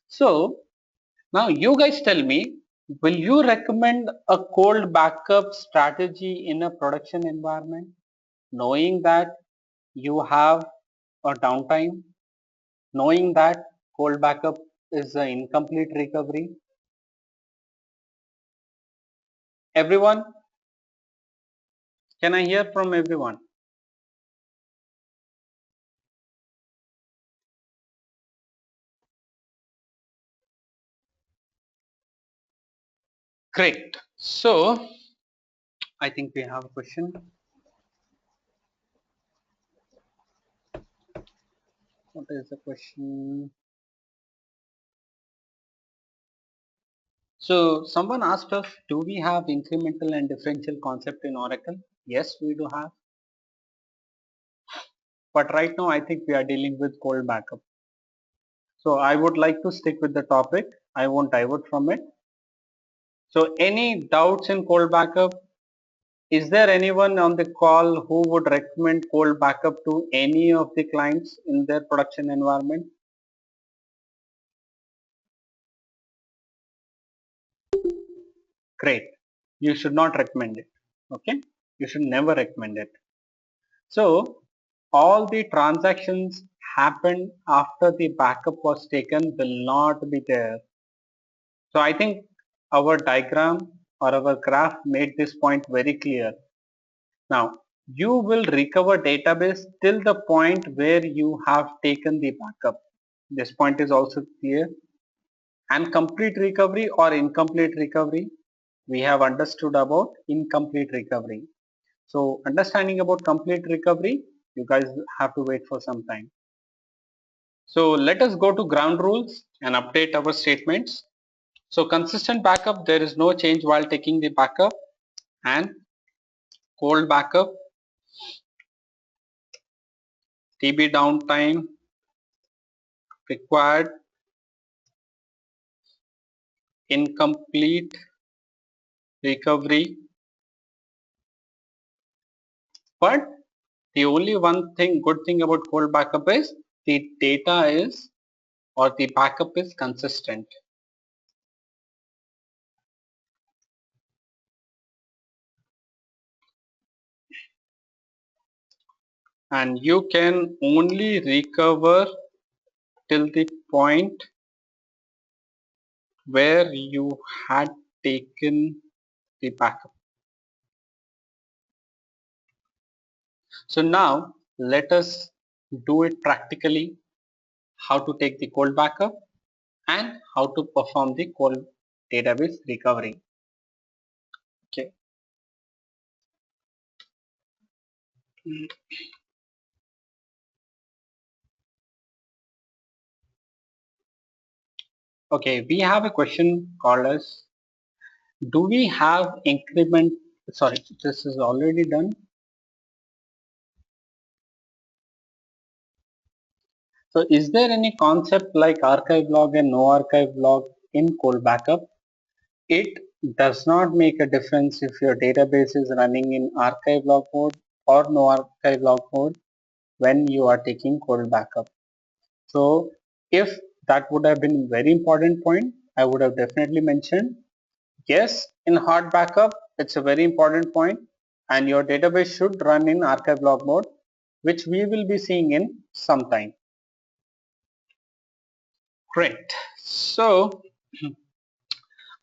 So now you guys tell me, will you recommend a cold backup strategy in a production environment, knowing that you have a downtime, knowing that cold backup is an incomplete recovery? Everyone, can I hear from everyone? Great. So I think we have a question. What is the question? So someone asked us, do we have incremental and differential concept in Oracle? Yes, we do have. But right now I think we are dealing with cold backup. So I would like to stick with the topic. I won't divert from it. So any doubts in cold backup? Is there anyone on the call who would recommend cold backup to any of the clients in their production environment? Great. You should not recommend it. Okay. You should never recommend it. So all the transactions happened after the backup was taken will not be there. So I think our diagram or our graph made this point very clear. Now you will recover database till the point where you have taken the backup. This point is also clear. And complete recovery or incomplete recovery, we have understood about incomplete recovery. So understanding about complete recovery, you guys have to wait for some time. So let us go to ground rules and update our statements. So consistent backup, there is no change while taking the backup, and cold backup, TB downtime required, incomplete recovery. But the only one thing, good thing about cold backup is the data is, or the backup is consistent. And you can only recover till the point where you had taken the backup. So now let us do it practically, how to take the cold backup and how to perform the cold database recovery. Okay. Okay, we have a question called as, do we have increment, sorry, this is already done. So is there any concept like archive log and no archive log in cold backup? It does not make a difference if your database is running in archive log mode or no archive log mode when you are taking cold backup. So if that would have been a very important point, I would have definitely mentioned, yes, in hard backup, it's a very important point, and your database should run in archive log mode, which we will be seeing in some time. Great. So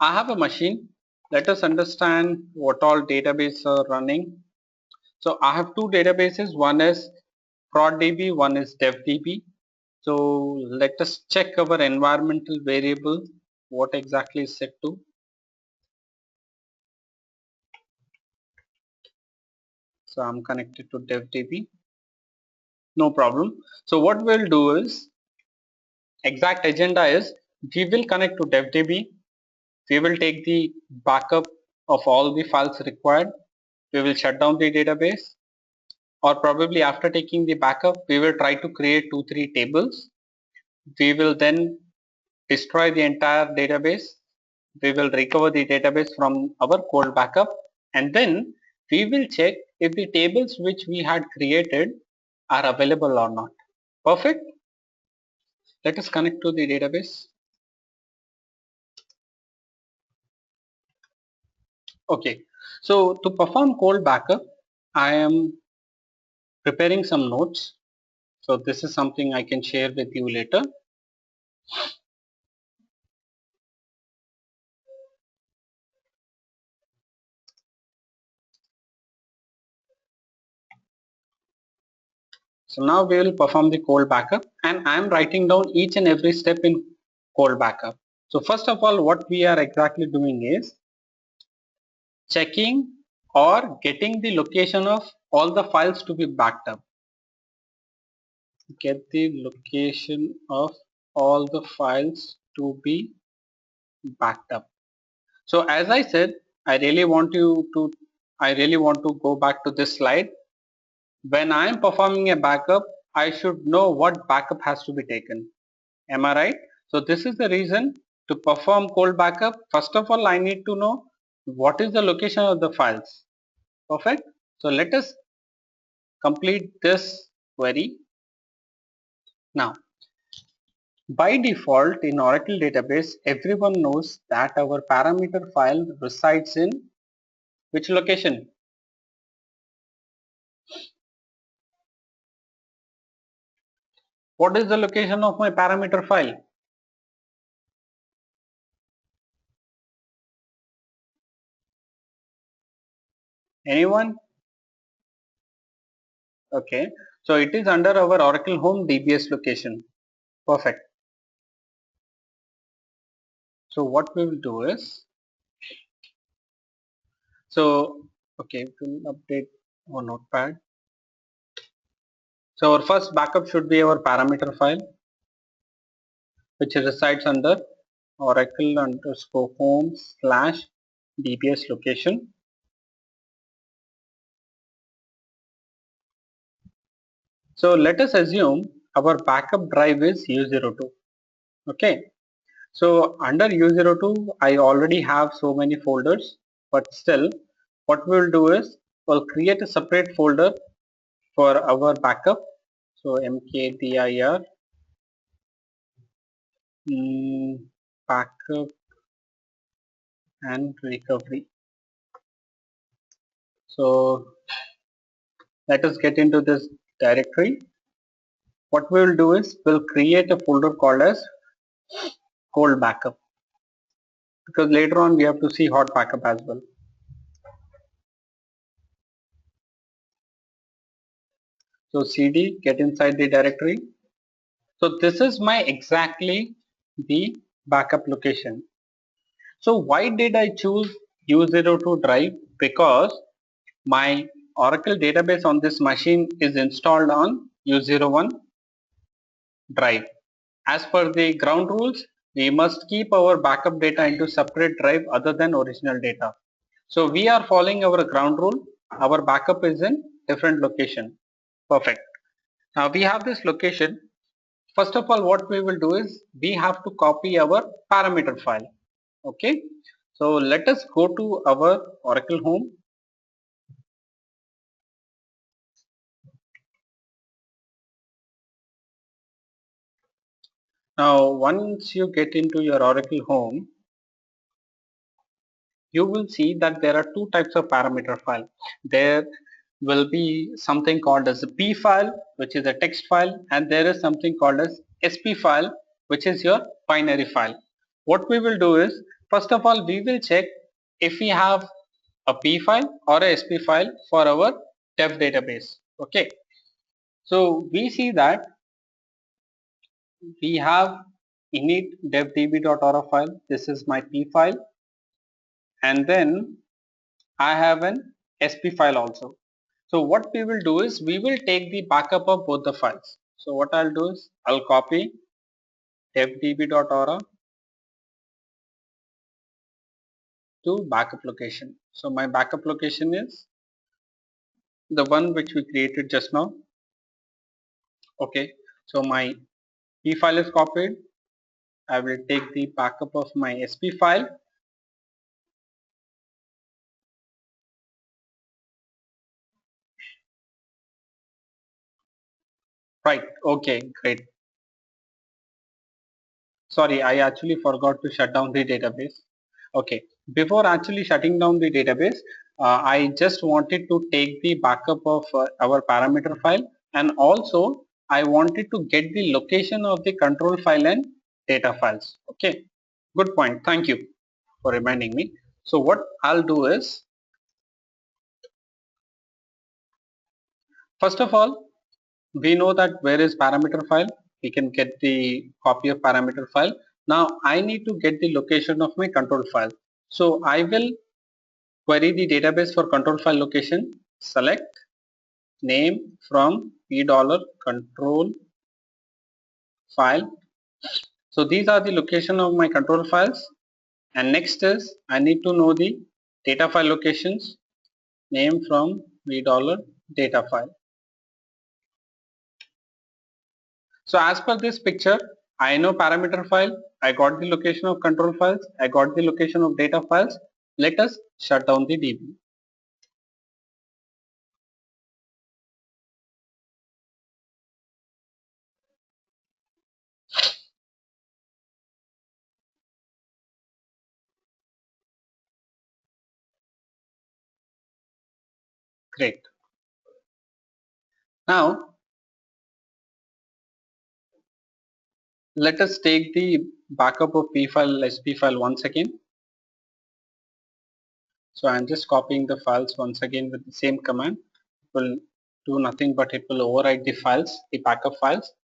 I have a machine. Let us understand what all databases are running. So I have two databases. One is ProdDB, one is DevDB. So let us check our environmental variable, what exactly is set to. So I'm connected to DevDB. No problem. So what we'll do is, exact agenda is, we will connect to DevDB. We will take the backup of all the files required. We will shut down the database, or probably after taking the backup, we will try to create 2-3 tables. We will then destroy the entire database. We will recover the database from our cold backup, and then we will check if the tables which we had created are available or not. Perfect. Let us connect to the database. Okay, so to perform cold backup, I am preparing some notes. So this is something I can share with you later. So now we will perform the cold backup, and I am writing down each and every step in cold backup. So first of all, what we are exactly doing is checking or getting the location of all the files to be backed up. Get the location of all the files to be backed up. So as I said, I really want to go back to this slide. When I am performing a backup, I should know what backup has to be taken. Am I right? So this is the reason to perform cold backup. First of all, I need to know what is the location of the files. Perfect. So let us complete this query. Now, by default in Oracle database, everyone knows that our parameter file resides in which location? What is the location of my parameter file? Anyone? Okay, so it is under our Oracle Home DBS location. Perfect. So what we will do is, so okay, we'll update our notepad. So our first backup should be our parameter file, which resides under oracle underscore home slash dbs location. So let us assume our backup drive is U02. Okay. So under U02, I already have so many folders, but still what we will do is we'll create a separate folder for our backup. So mkdir backup and recovery. So let us get into this directory. What we will do is we'll create a folder called as cold backup, because later on we have to see hot backup as well. So cd get inside the directory. So this is my exactly the backup location. So why did I choose U02 drive? Because my Oracle database on this machine is installed on U01 drive. As per the ground rules, we must keep our backup data into separate drive other than original data. So we are following our ground rule. Our backup is in different location. Perfect. Now we have this location. First of all, what we will do is we have to copy our parameter file. Okay. So let us go to our Oracle home. Now once you get into your Oracle home, you will see that there are two types of parameter file. There will be something called as a P file, which is a text file, and there is something called as SP file, which is your binary file. What we will do is, first of all, we will check if we have a P file or a SP file for our dev database. Okay, so we see that we have init devdb.aura file. This is my P file, and then I have an SP file also. So what we will do is we will take the backup of both the files. So what I'll do is I'll copy devdb.aura to backup location. So my backup location is the one which we created just now. Okay. So my P file is copied. I will take the backup of my SP file. Right. Okay. Great. Sorry, I actually forgot to shut down the database. Okay, before actually shutting down the database, I just wanted to take the backup of our parameter file, and also I wanted to get the location of the control file and data files. Okay, good point. Thank you for reminding me. So what I'll do is, first of all, we know that where is parameter file. We can get the copy of parameter file. Now I need to get the location of my control file. So I will query the database for control file location. Select name from $control file. So these are the location of my control files. And next is I need to know the data file locations. Name from $data file. So as per this picture, I know parameter file. I got the location of control files. I got the location of data files. Let us shut down the DB. Great. Now let us take the backup of P file, SP file once again. So I'm just copying the files once again with the same command. It will do nothing but it will overwrite the files, the backup files.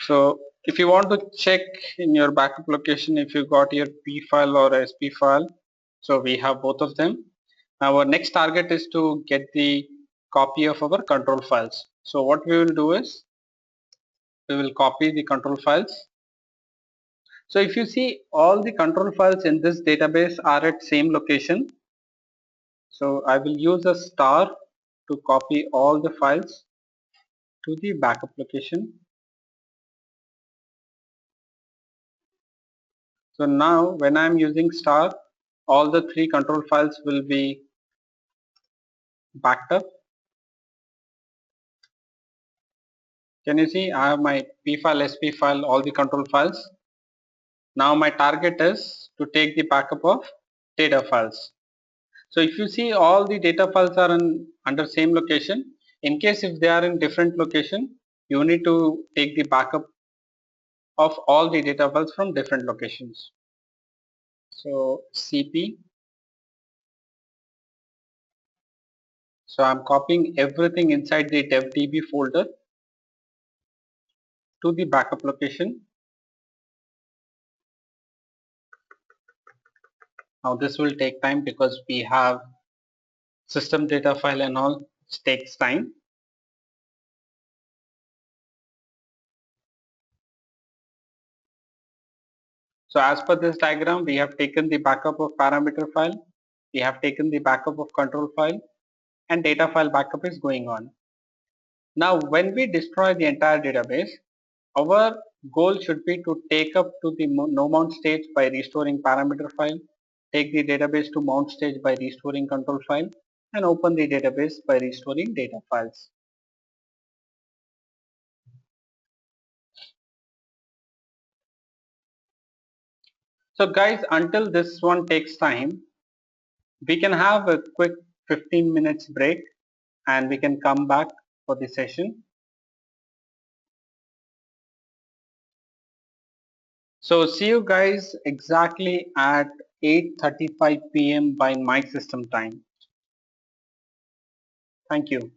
So if you want to check in your backup location if you got your P file or SP file, so we have both of them. Now our next target is to get the copy of our control files. So what we will do is we will copy the control files. So if you see, all the control files in this database are at same location. So I will use a star to copy all the files to the backup location. So now when I'm using star, all the 3 control files will be backed up. Can you see I have my P file, SP file, all the control files. Now my target is to take the backup of data files. So if you see, all the data files are under same location. In case if they are in different location, you need to take the backup of all the data files from different locations. So CP. So I'm copying everything inside the devdb folder to the backup location. Now this will take time because we have system data file and all, it takes time. So as per this diagram, we have taken the backup of parameter file, we have taken the backup of control file, and data file backup is going on. Now when we destroy the entire database, our goal should be to take up to the no mount stage by restoring parameter file, take the database to mount stage by restoring control file, and open the database by restoring data files. So guys, until this one takes time, we can have a quick 15 minutes break and we can come back for the session. So see you guys exactly at 8:35 p.m. by my system time. Thank you.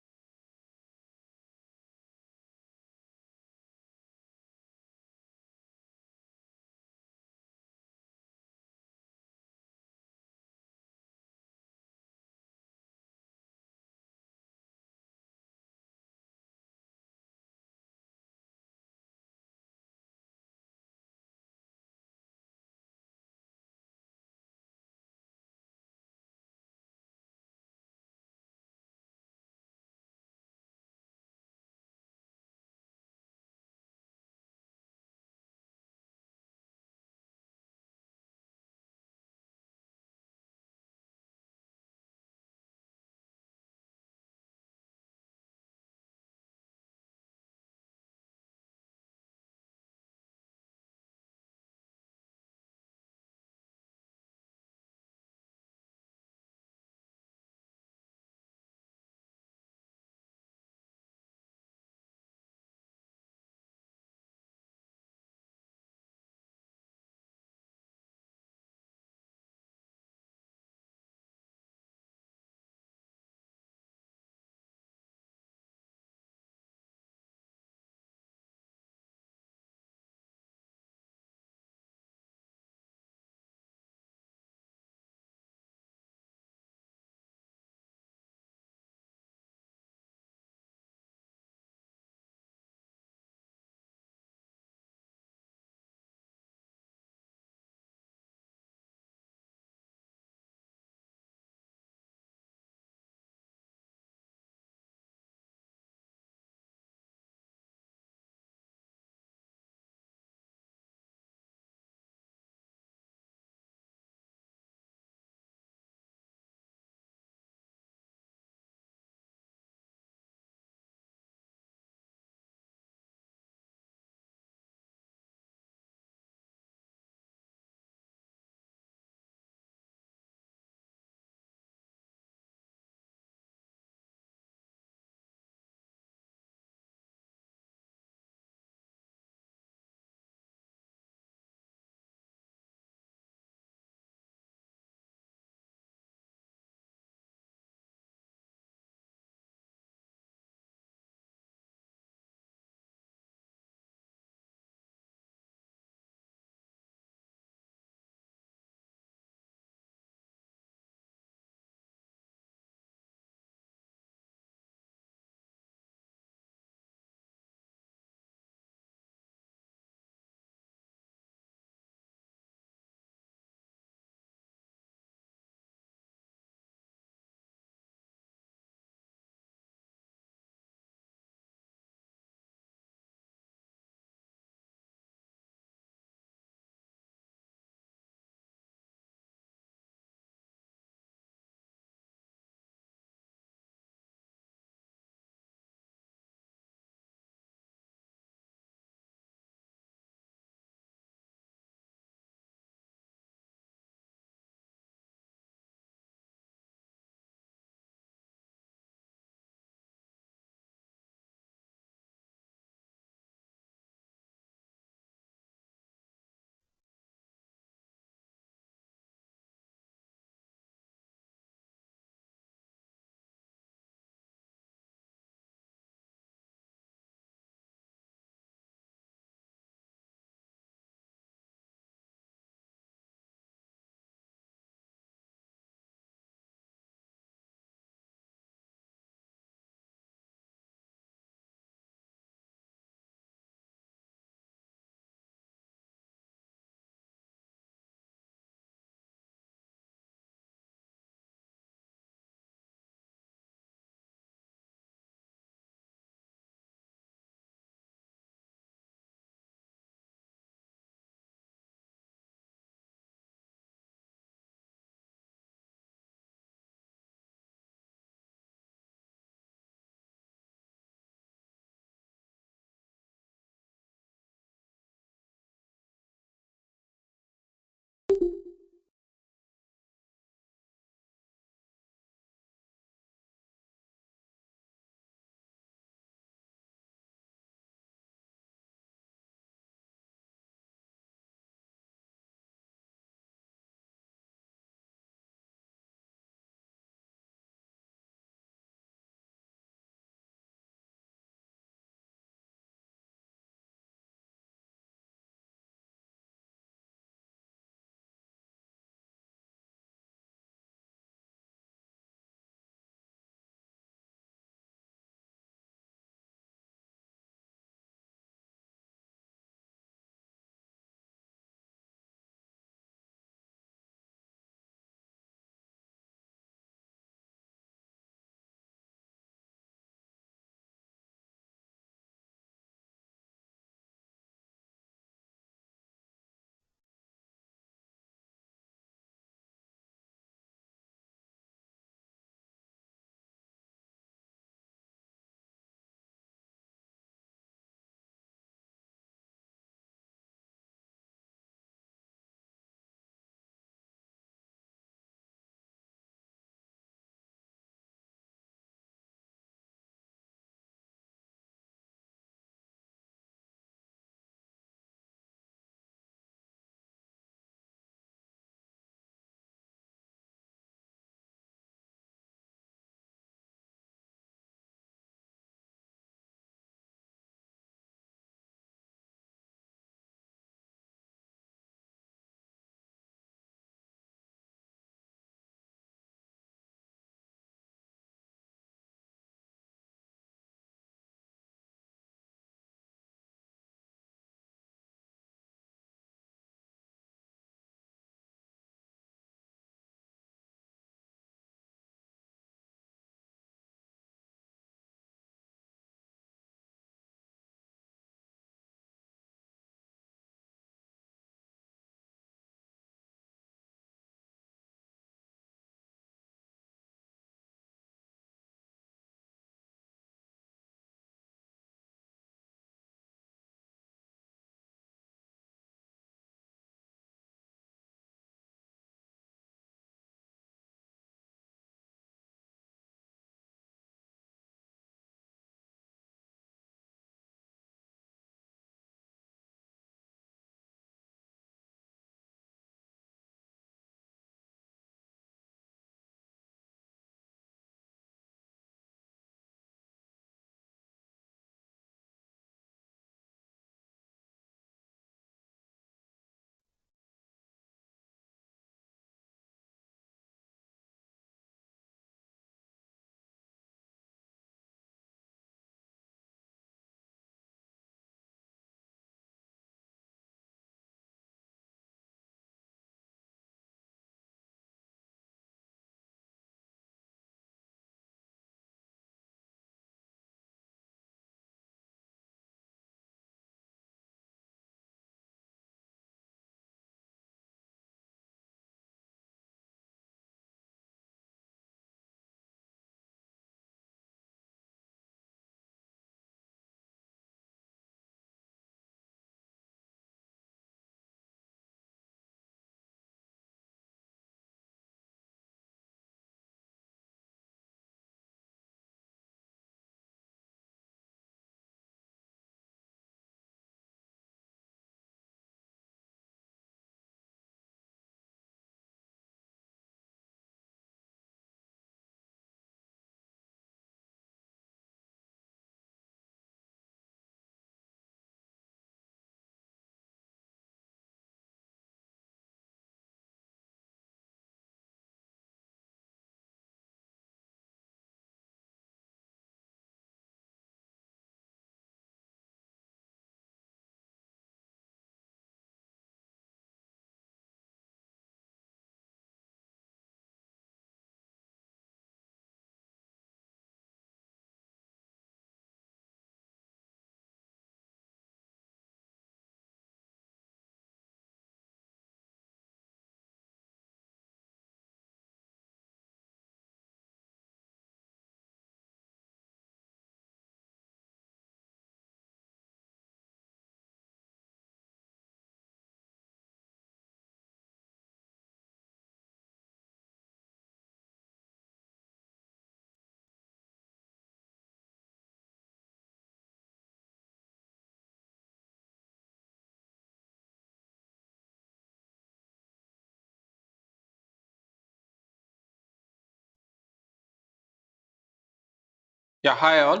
Yeah, hi all.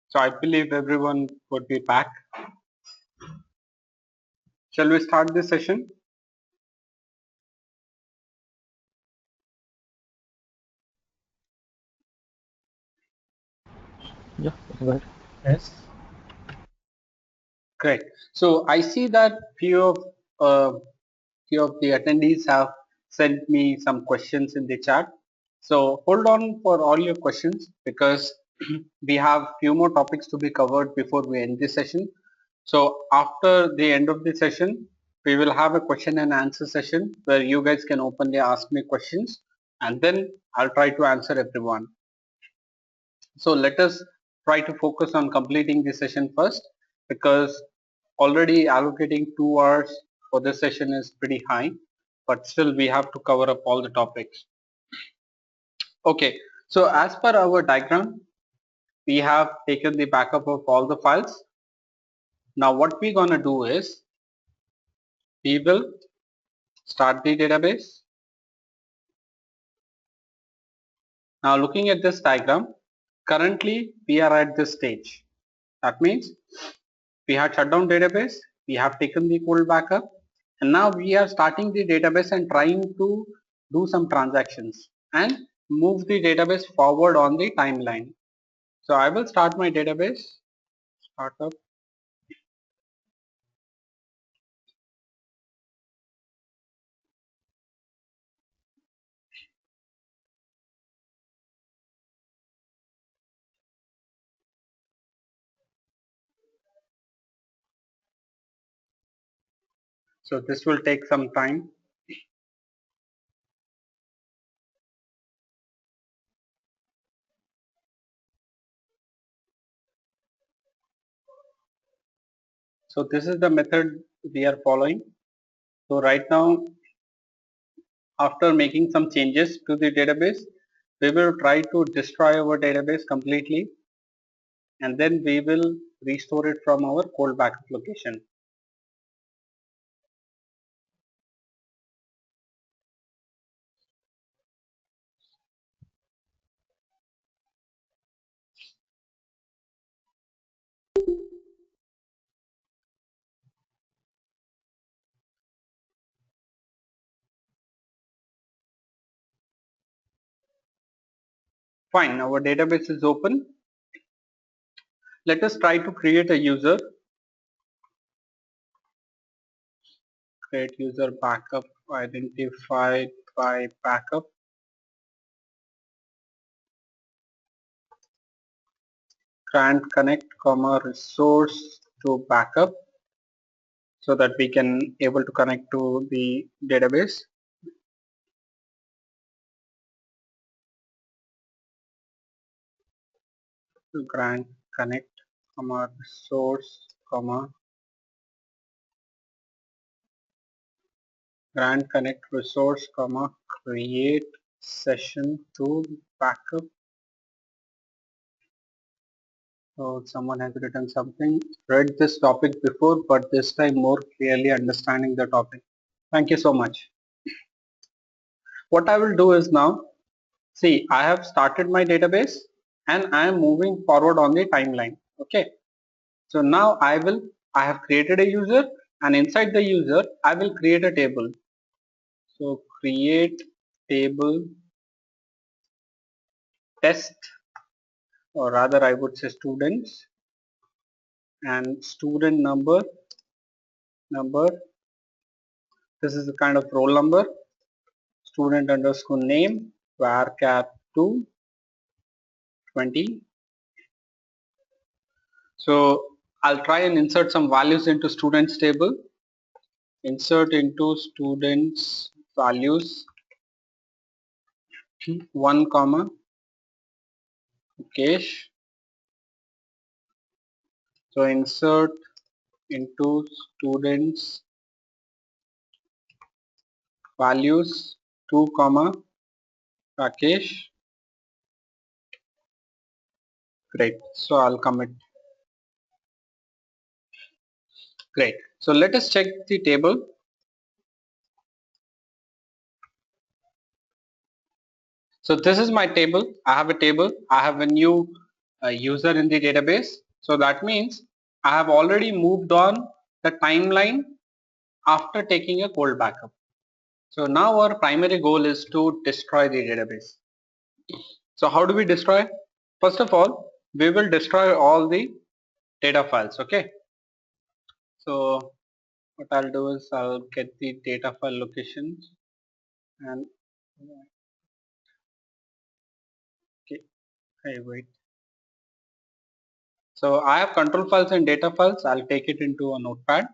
So I believe everyone would be back. Shall we start this session? Yeah, go ahead. Yes. Great. So I see that few of the attendees have sent me some questions in the chat. So hold on for all your questions because we have few more topics to be covered before we end this session. So after the end of the session, we will have a question and answer session where you guys can openly ask me questions and then I'll try to answer everyone. So let us try to focus on completing this session first because already allocating 2 hours for this session is pretty high, but still we have to cover up all the topics. Okay, so as per our diagram, we have taken the backup of all the files. Now what we're gonna do is we will start the database. Now looking at this diagram, currently we are at this stage. That means we had shut down database, we have taken the cold backup, and now we are starting the database and trying to do some transactions and move the database forward on the timeline. So I will start my database, startup. So this will take some time. So this is the method we are following. So right now, after making some changes to the database, we will try to destroy our database completely and then we will restore it from our cold backup location. Fine, our database is open. Let us try to create a user. Create user backup identified by backup. Grant connect comma resource to backup so that we can able to connect to the database. Grant connect comma resource comma grant connect resource comma create session to backup. So someone has written something. Read this topic before, but this time more clearly understanding the topic. Thank you so much. What I will do is now, see, I have started my database and I am moving forward on the timeline. Okay. So now I have created a user and inside the user, I will create a table. So create table test, or rather I would say students, and student number. This is the kind of roll number, student underscore name, varchar 2 20. So I'll try and insert some values into students table. Insert into students values 1 comma cache. So insert into students values 2 comma Rakesh. Great. So I'll commit. Great. So let us check the table. So this is my table. I have a table. I have a new a user in the database. So that means I have already moved on the timeline after taking a cold backup. So now our primary goal is to destroy the database. So how do we destroy? First of all, we will destroy all the data files. Okay. So what I'll do is I'll get the data file locations and okay, hey, wait. So I have control files and data files. I'll take it into a notepad.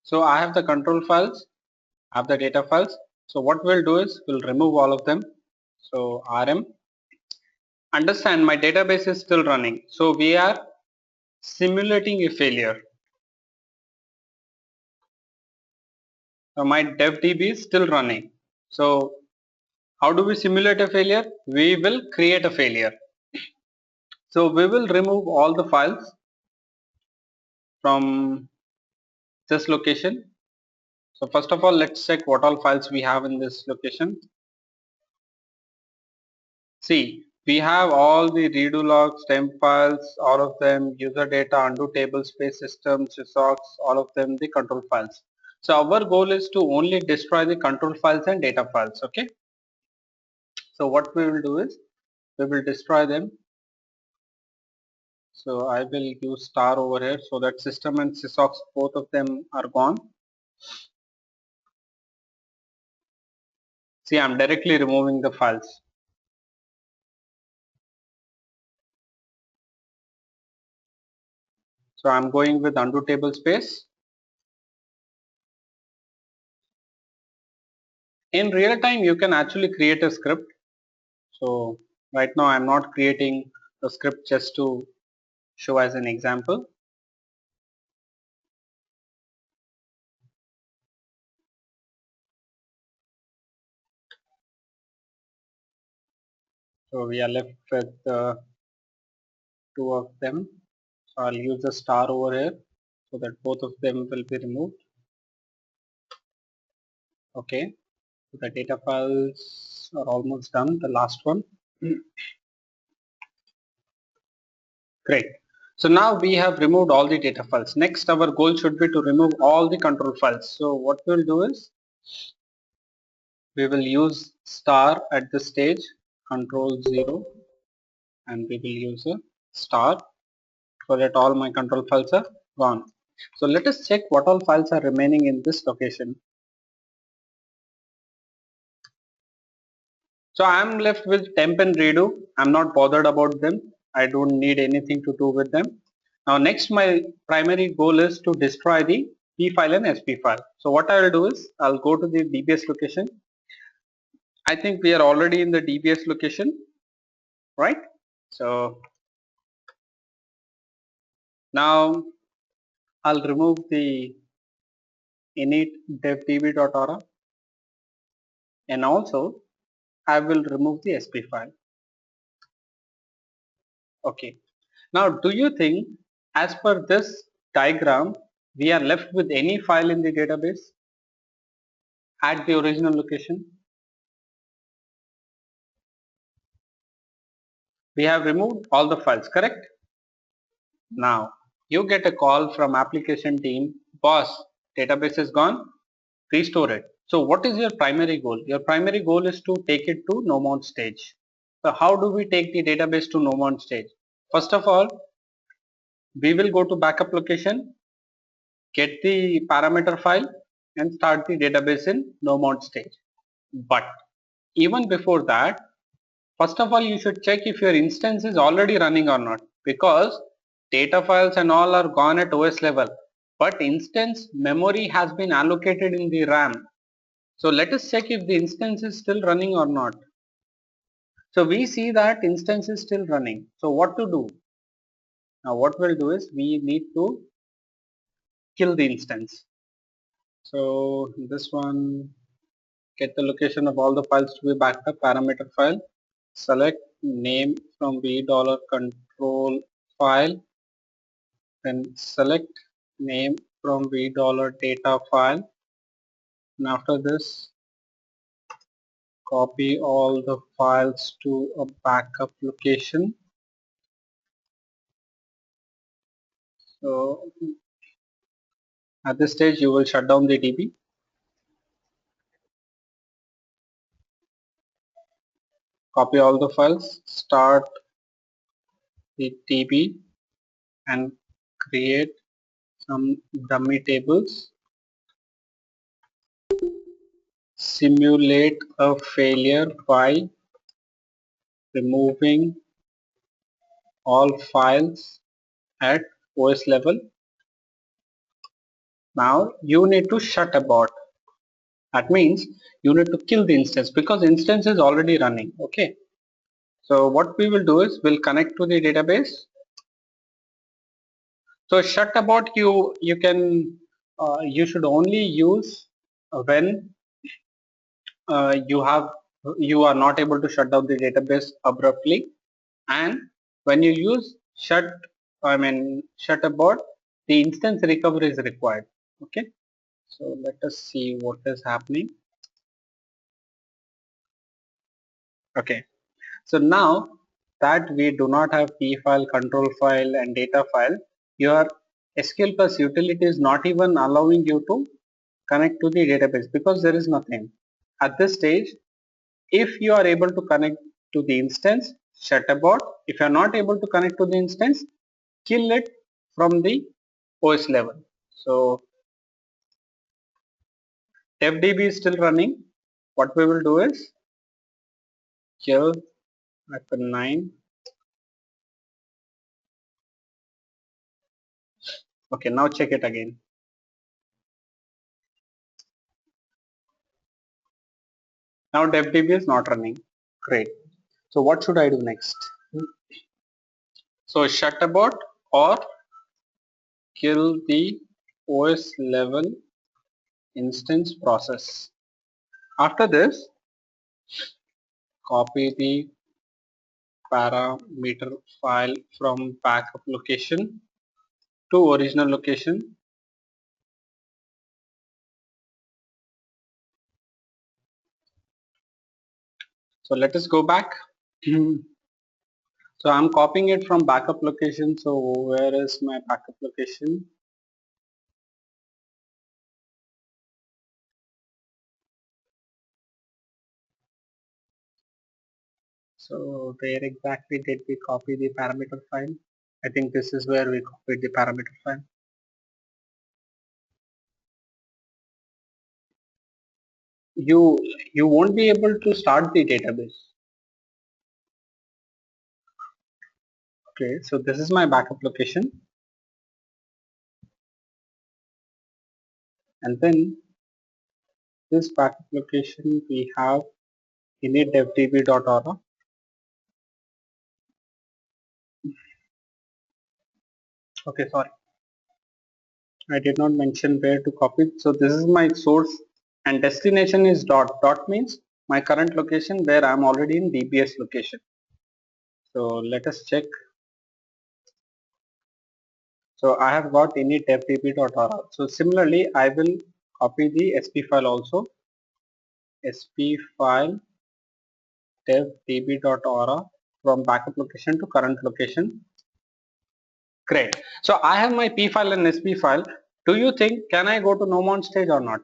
So I have the control files, I have the data files. So what we'll do is we'll remove all of them. So rm, understand my database is still running. So we are simulating a failure. So my devdb is still running. So how do we simulate a failure? We will create a failure. So we will remove all the files from this location. So first of all, let's check what all files we have in this location. See, we have all the redo logs, temp files, all of them, user data, undo tablespace systems, sysocks, all of them, the control files. So our goal is to only destroy the control files and data files. Okay. So what we will do is we will destroy them. So I will use star over here so that system and sysocks, both of them are gone. See, I'm directly removing the files. So I'm going with undo tablespace. In real time, you can actually create a script. So right now I'm not creating a script just to show as an example. So we are left with two of them. So I'll use the star over here so that both of them will be removed. Okay, so the data files are almost done. The last one. Great. So now we have removed all the data files. Next, our goal should be to remove all the control files. So what we'll do is we will use star at this stage, control 0, and we will use a star so that all my control files are gone. So let us check what all files are remaining in this location. So I am left with temp and redo. I'm not bothered about them. I don't need anything to do with them. Now next, my primary goal is to destroy the P file and SP file. So what I will do is I'll go to the DBS location. I think we are already in the DBS location, right? So now I'll remove the init devdb.aura and also I will remove the SP file. Okay. Now, do you think as per this diagram, we are left with any file in the database at the original location? We have removed all the files, correct? Now, you get a call from application team, boss, database is gone, restore it. So what is your primary goal? Your primary goal is to take it to no mount stage. So how do we take the database to no mount stage? First of all, we will go to backup location, get the parameter file and start the database in no mount stage. But even before that, first of all, you should check if your instance is already running or not, because data files and all are gone at OS level, but instance memory has been allocated in the RAM. So let us check if the instance is still running or not. So we see that instance is still running. So what to do? Now what we'll do is we need to kill the instance. So this one, get the location of all the files to be backed up, parameter file, select name from v $control file, then select name from v $data file, and after this copy all the files to a backup location. So at this stage you will shut down the DB. Copy all the files, start the DB and create some dummy tables. Simulate a failure by removing all files at OS level. Now you need to shut a bot. That means you need to kill the instance because instance is already running. Okay. So what we will do is we'll connect to the database. So shut a bot you can you should only use when you are not able to shut down the database abruptly, and when you use shut a bot, the instance recovery is required. Okay, so let us see what is happening. Okay, so now that we do not have p file, control file and data file, your SQL plus utility is not even allowing you to connect to the database because there is nothing at this stage. If you are able to connect to the instance, shut a bot. If you are not able to connect to the instance, kill it from the OS level. So FDB is still running. What we will do is kill icon 9. Okay, now check it again. Now DevDB is not running. Great. So what should I do next? So shut a bot or kill the OS level instance process. After this, copy the parameter file from backup location to original location. So let us go back. So I'm copying it from backup location. So where is my backup location? So where exactly did we copy the parameter file? I think this is where we copied the parameter file. You won't be able to start the database. Okay, so this is my backup location, and then this backup location we have init fdb.aura. Okay, sorry, I did not mention where to copy. So this is my source and destination is dot. Dot means my current location where I am already in DBS location. So let us check. So I have got init fdb.aura. So similarly, I will copy the sp file also. Sp file dev.db.aura from backup location to current location. Great. So I have my p file and sp file. Do you think can I go to no mount stage or not?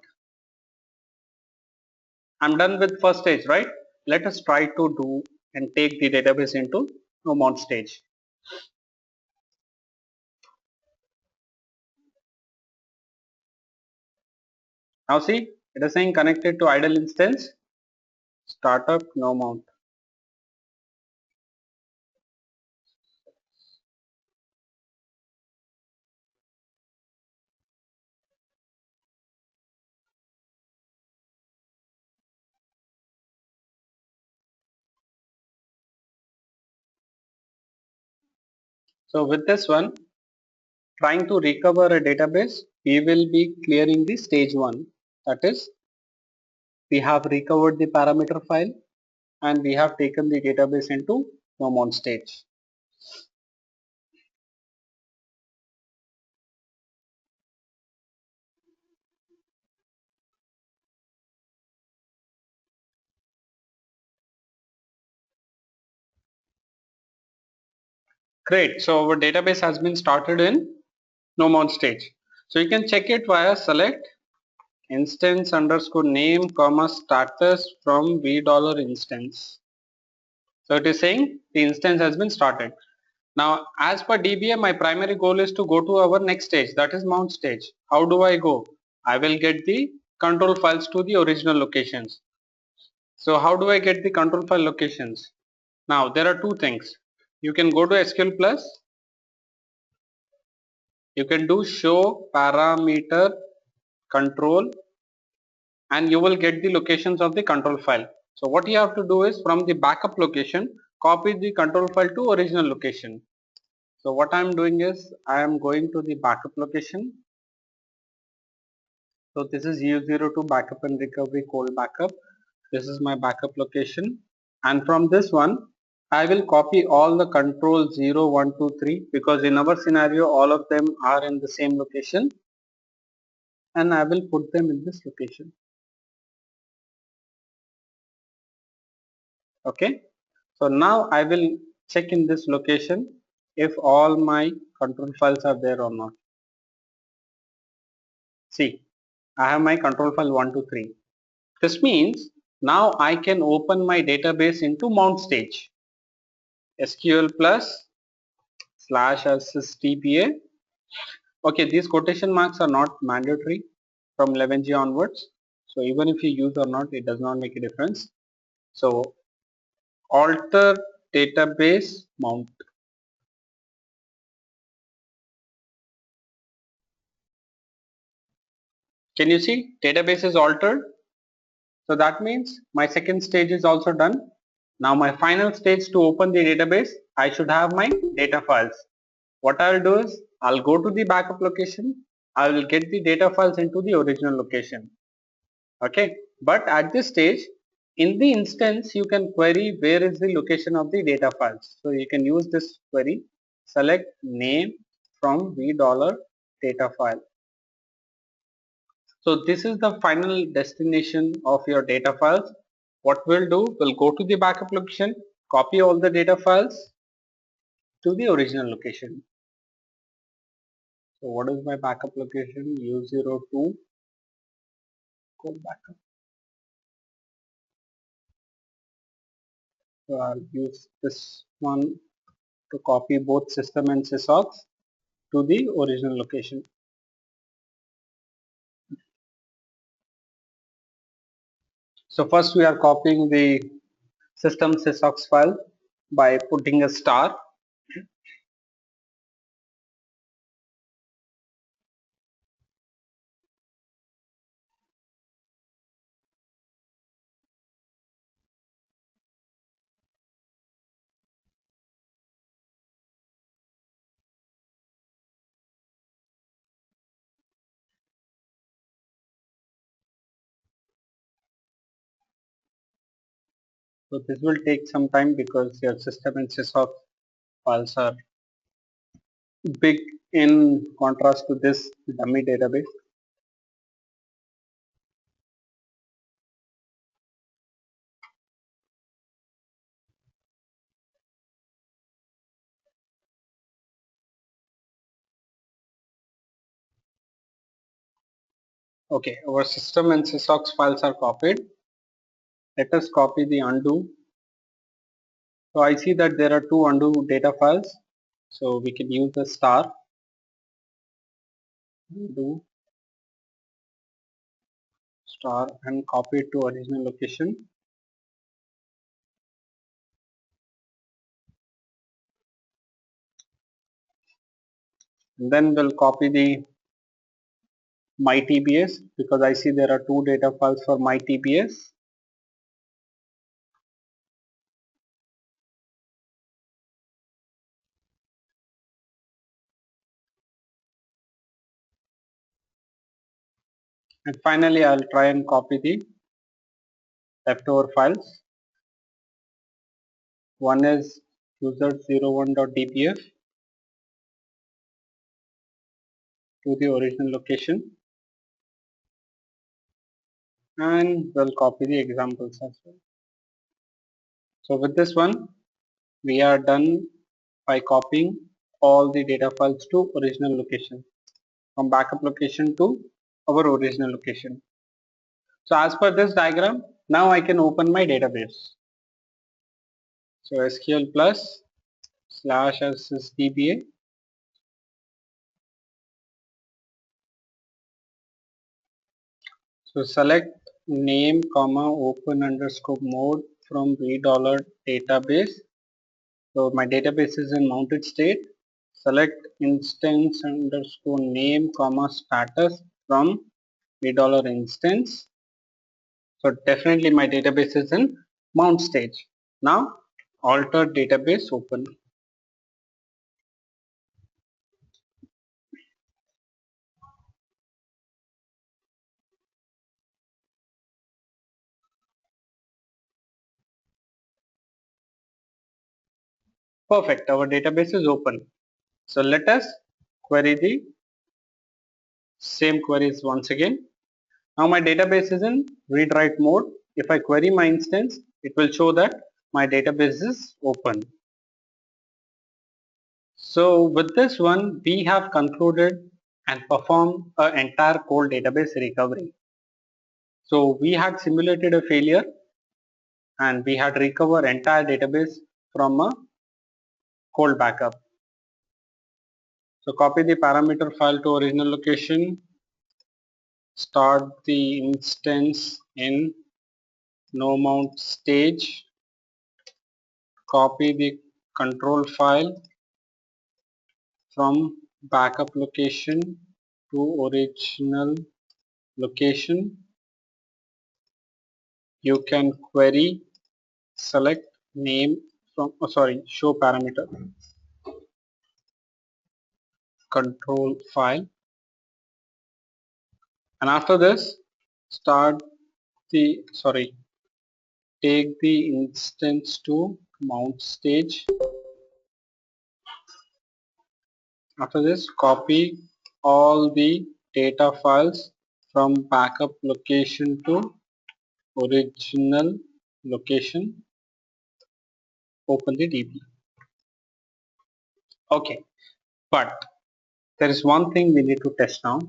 I'm done with first stage, right? Let us try to do and take the database into no mount stage. Now see, it is saying connected to idle instance, startup, no mount. So with this one, trying to recover a database, we will be clearing the stage 1. That is, we have recovered the parameter file and we have taken the database into no mount stage. Great. So our database has been started in no mount stage. So you can check it via select instance underscore name comma status from v dollar instance. So it is saying the instance has been started. Now as per DBA, my primary goal is to go to our next stage, that is mount stage. How do I go? I will get the control files to the original locations. So how do I get the control file locations? Now there are two things. You can go to SQL Plus. You can do show parameter control and you will get the locations of the control file. So what you have to do is from the backup location, copy the control file to original location. So what I am doing is I am going to the backup location. So this is U02 backup and recovery cold backup. This is my backup location. And from this one, I will copy all the control 0, 1, 2, 3 because in our scenario, all of them are in the same location. And I will put them in this location. Okay. So now I will check in this location if all my control files are there or not. See, I have my control file 1, 2, 3. This means now I can open my database into mount stage. SQL plus slash assist Okay, these quotation marks are not mandatory from 11G onwards. So even if you use or not, it does not make a difference. So alter database mount. Can you see database is altered? So that means my second stage is also done. Now my final stage to open the database, I should have my data files. What I'll do is I'll go to the backup location. I will get the data files into the original location. Okay, but at this stage in the instance you can query where is the location of the data files. So you can use this query, select name from v dollar data file. So this is the final destination of your data files. What we'll do, we'll go to the backup location, copy all the data files to the original location. So what is my backup location? U02 code backup. So I'll use this one to copy both system and sysocs to the original location. So first we are copying the system sysocs file by putting a star. So this will take some time because your system and sysocs files are big in contrast to this dummy database. Okay, our system and sysocs files are copied. Let us copy the undo. So I see that there are two undo data files. So we can use the star undo star and copy it to original location. And then we'll copy the my TBS because I see there are two data files for my TBS. And finally, I'll try and copy the leftover files. One is user01.dpf to the original location, and we'll copy the examples as well. So with this one, we are done by copying all the data files to original location, from backup location to our original location. So as per this diagram, now I can open my database. So SQL plus slash SSDBA. So select name comma open underscore mode from $, database. So my database is in mounted state. Select instance underscore name comma status from $, instance. So definitely my database is in mount stage. Now alter database open. Perfect. Our database is open. So let us query the same queries once again. Now my database is in read write mode. If I query my instance, it will show that my database is open. So with this one, we have concluded and performed an entire cold database recovery. So we had simulated a failure and we had recovered entire database from a cold backup. So copy the parameter file to original location, start the instance in no mount stage, copy the control file from backup location to original location. You can query, select name from, show parameter, control file, and after this, start the, take the instance to mount stage. After this, copy all the data files from backup location to original location. Open the DB. Okay, but there is one thing we need to test now.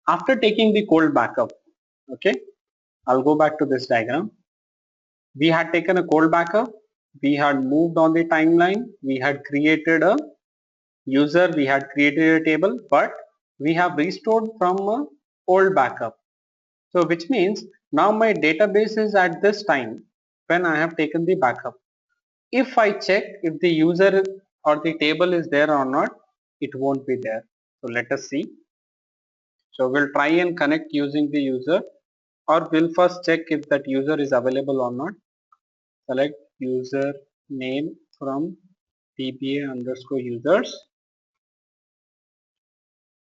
After taking the cold backup, okay, I'll go back to this diagram. We had taken a cold backup, we had moved on the timeline, we had created a user, we had created a table, but we have restored from a old backup. So which means now my database is at this time when I have taken the backup. If I check if the user or the table is there or not, it won't be there. So let us see. So we'll try and connect using the user, or we'll first check if that user is available or not. Select user name from DBA underscore users.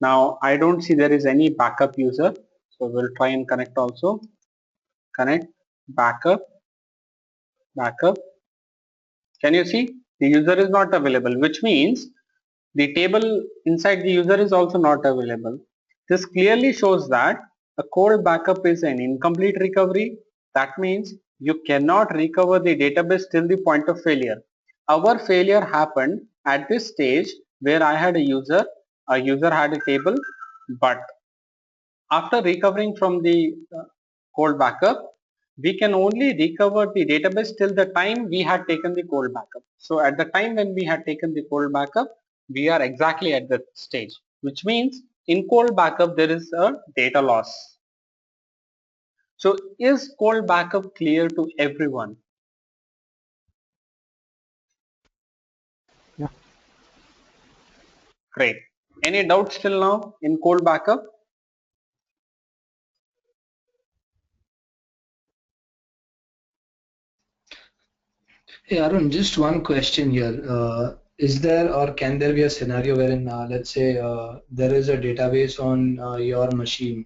Now I don't see there is any backup user. So we'll try and connect also. Connect backup, backup. Can you see the user is not available, which means the table inside the user is also not available. This clearly shows that a cold backup is an incomplete recovery. That means you cannot recover the database till the point of failure. Our failure happened at this stage where I had a user had a table, but after recovering from the cold backup, we can only recover the database till the time we had taken the cold backup. So at the time when we had taken the cold backup, we are exactly at that stage, which means in cold backup there is a data loss. So is cold backup clear to everyone? Yeah. Great. Any doubts till now in cold backup? Hey Arun, just one question here. Is there or can there be a scenario wherein, let's say, there is a database on your machine,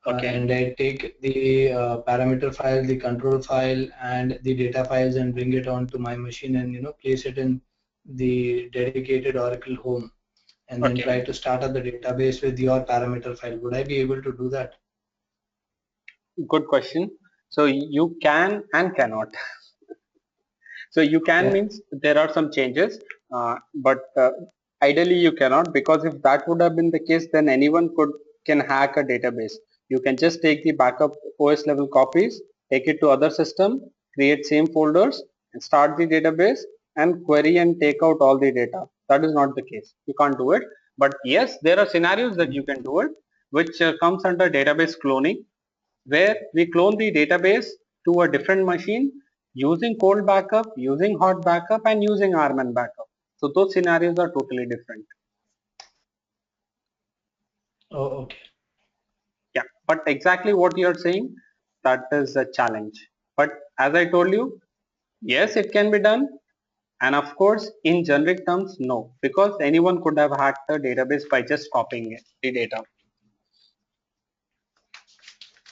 Okay. and I take the parameter file, the control file, and the data files and bring it onto my machine and place it in the dedicated Oracle home, and then Okay. try to start up the database with your parameter file. Would I be able to do that? Good question. So you can and cannot. So you can Yeah. means there are some changes, but ideally you cannot, because if that would have been the case, then anyone can hack a database. You can just take the backup OS level copies, take it to other system, create same folders, and start the database and query and take out all the data. That is not the case. You can't do it. But yes, there are scenarios that you can do it, which comes under database cloning, where we clone the database to a different machine using cold backup, using hot backup, and using RMAN backup. So those scenarios are totally different. Oh, okay. Yeah, but exactly what you're saying, that is a challenge. But as I told you, yes, it can be done. And of course, in generic terms, no, because anyone could have hacked the database by just copying it, the data.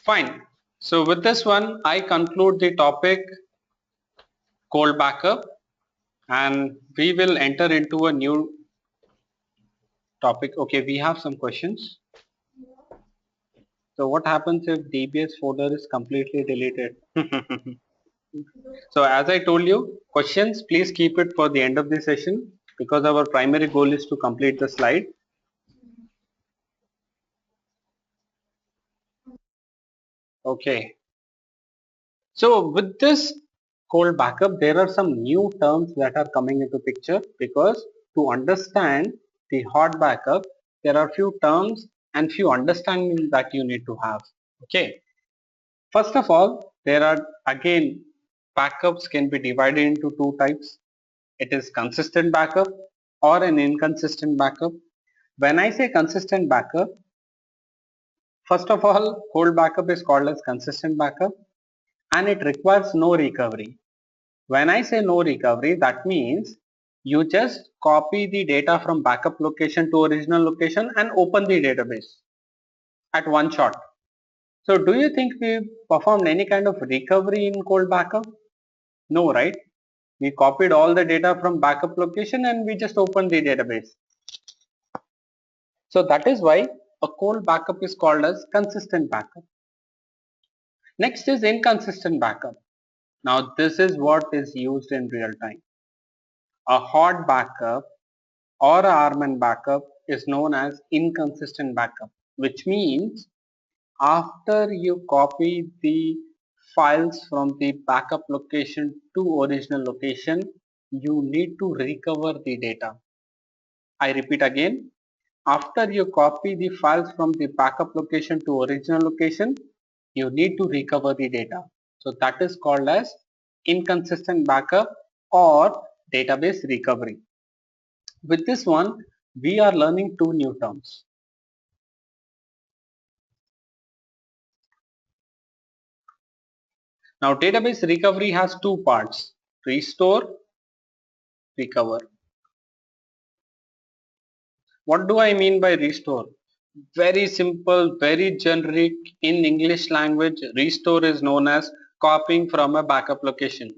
Fine. So with this one, I conclude the topic cold backup, and we will enter into a new topic. Okay, we have some questions. So what happens if DBS folder is completely deleted? So as I told you, questions, please keep it for the end of the session, because our primary goal is to complete the slide. Okay. So with this cold backup, there are some new terms that are coming into picture, because to understand the hot backup, there are few terms and few understanding that you need to have. Okay. First of all, there are again backups can be divided into two types. It is consistent backup or an inconsistent backup. When I say consistent backup, first of all, cold backup is called as consistent backup, and it requires no recovery. When I say no recovery, that means you just copy the data from backup location to original location and open the database at one shot. So do you think we performed any kind of recovery in cold backup? No, right? We copied all the data from backup location and we just opened the database. So that is why a cold backup is called as consistent backup. Next is inconsistent backup. Now this is what is used in real time. A hot backup or a RMAN backup is known as inconsistent backup, which means after you copy the files from the backup location to original location, you need to recover the data. I repeat again, after you copy the files from the backup location to original location, you need to recover the data. So that is called as inconsistent backup or database recovery. With this one, we are learning two new terms. Now database recovery has two parts: restore, recover. What do I mean by restore? Very simple, very generic. In English language, restore is known as copying from a backup location.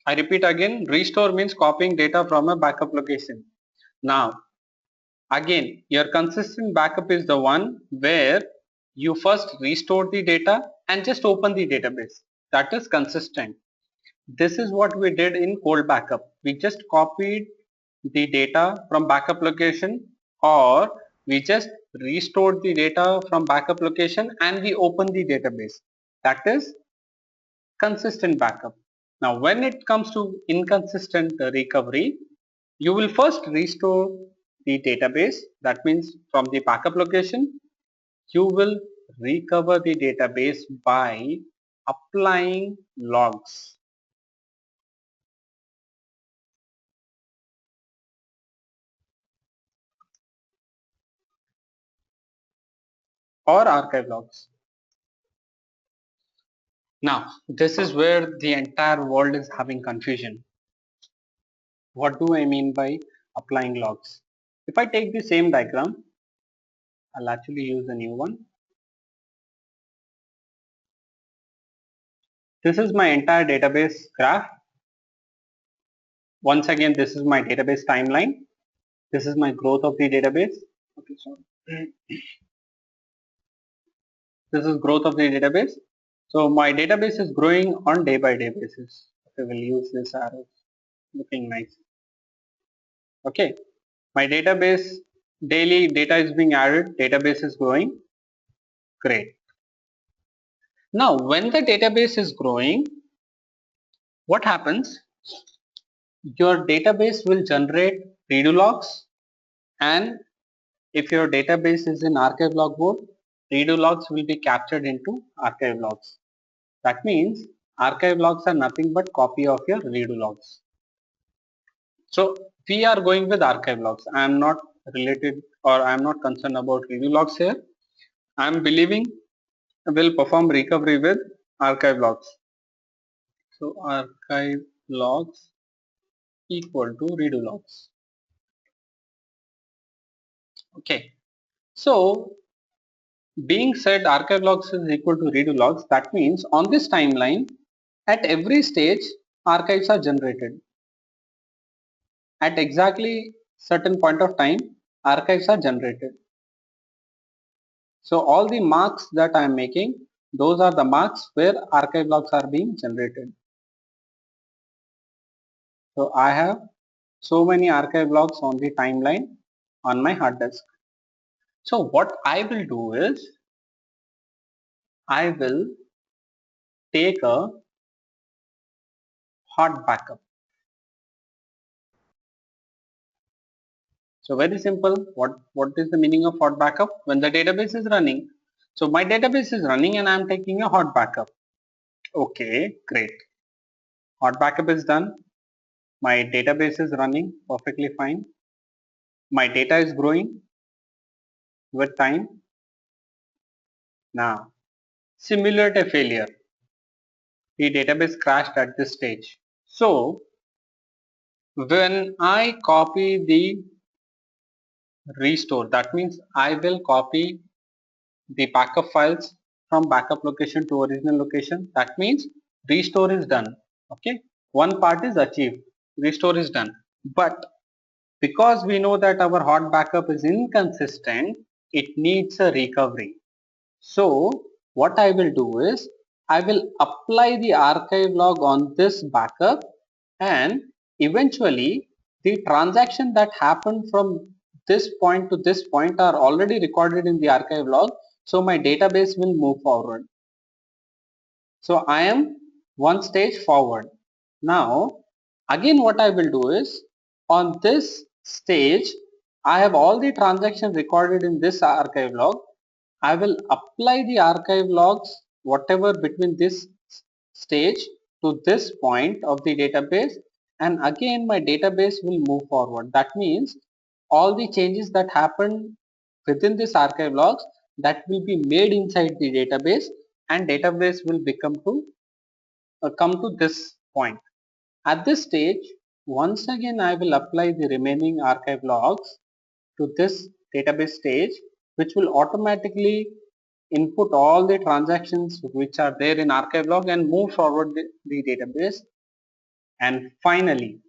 I repeat again, restore means copying data from a backup location. Now, again, your consistent backup is the one where you first restore the data and just open the database. That is consistent. This is what we did in cold backup. We just copied the data from backup location, or we just restored the data from backup location and we open the database. That is consistent backup. Now when it comes to inconsistent recovery, you will first restore the database. That means from the backup location, you will recover the database by applying logs. Or archive logs. Now, this is where the entire world is having confusion. What do I mean by applying logs? If I take the same diagram, I'll actually use a new one. This is my entire database graph. Once again, this is my database timeline. This is my growth of the database. Okay, sorry. This is growth of the database. So my database is growing on day by day basis. Okay, we'll use this arrow, looking nice. Okay, my database, daily data is being added, database is growing. Great. Now when the database is growing, what happens? Your database will generate redo logs, and if your database is in archive log mode, redo logs will be captured into archive logs. That means archive logs are nothing but copy of your redo logs. So we are going with archive logs. I am not related, or I am not concerned about redo logs here. I am believing will perform recovery with archive logs. So archive logs equal to redo logs. Okay. So being said archive logs is equal to redo logs, that means on this timeline, at every stage, archives are generated. At exactly certain point of time, archives are generated. So all the marks that I am making, those are the marks where archive logs are being generated. So I have so many archive logs on the timeline on my hard disk. So what I will do is, I will take a hot backup. So very simple. What is the meaning of hot backup? When the database is running, so my database is running and I am taking a hot backup. Okay, great. Hot backup is done. My database is running perfectly fine. My data is growing with time. Now, simulate a failure. The database crashed at this stage. So, when I copy the restore, that means I will copy the backup files from backup location to original location. That means restore is done. Okay, one part is achieved, restore is done. But because we know that our hot backup is inconsistent, it needs a recovery. So what I will do is, I will apply the archive log on this backup, and eventually the transaction that happened from this point to this point are already recorded in the archive log. So my database will move forward. So I am one stage forward. Now again what I will do is, on this stage I have all the transactions recorded in this archive log. I will apply the archive logs whatever between this stage to this point of the database, and again my database will move forward. That means all the changes that happen within this archive logs, that will be made inside the database, and database will become to come to this point. At this stage, once again I will apply the remaining archive logs to this database stage, which will automatically input all the transactions which are there in archive log and move forward the database. And finally,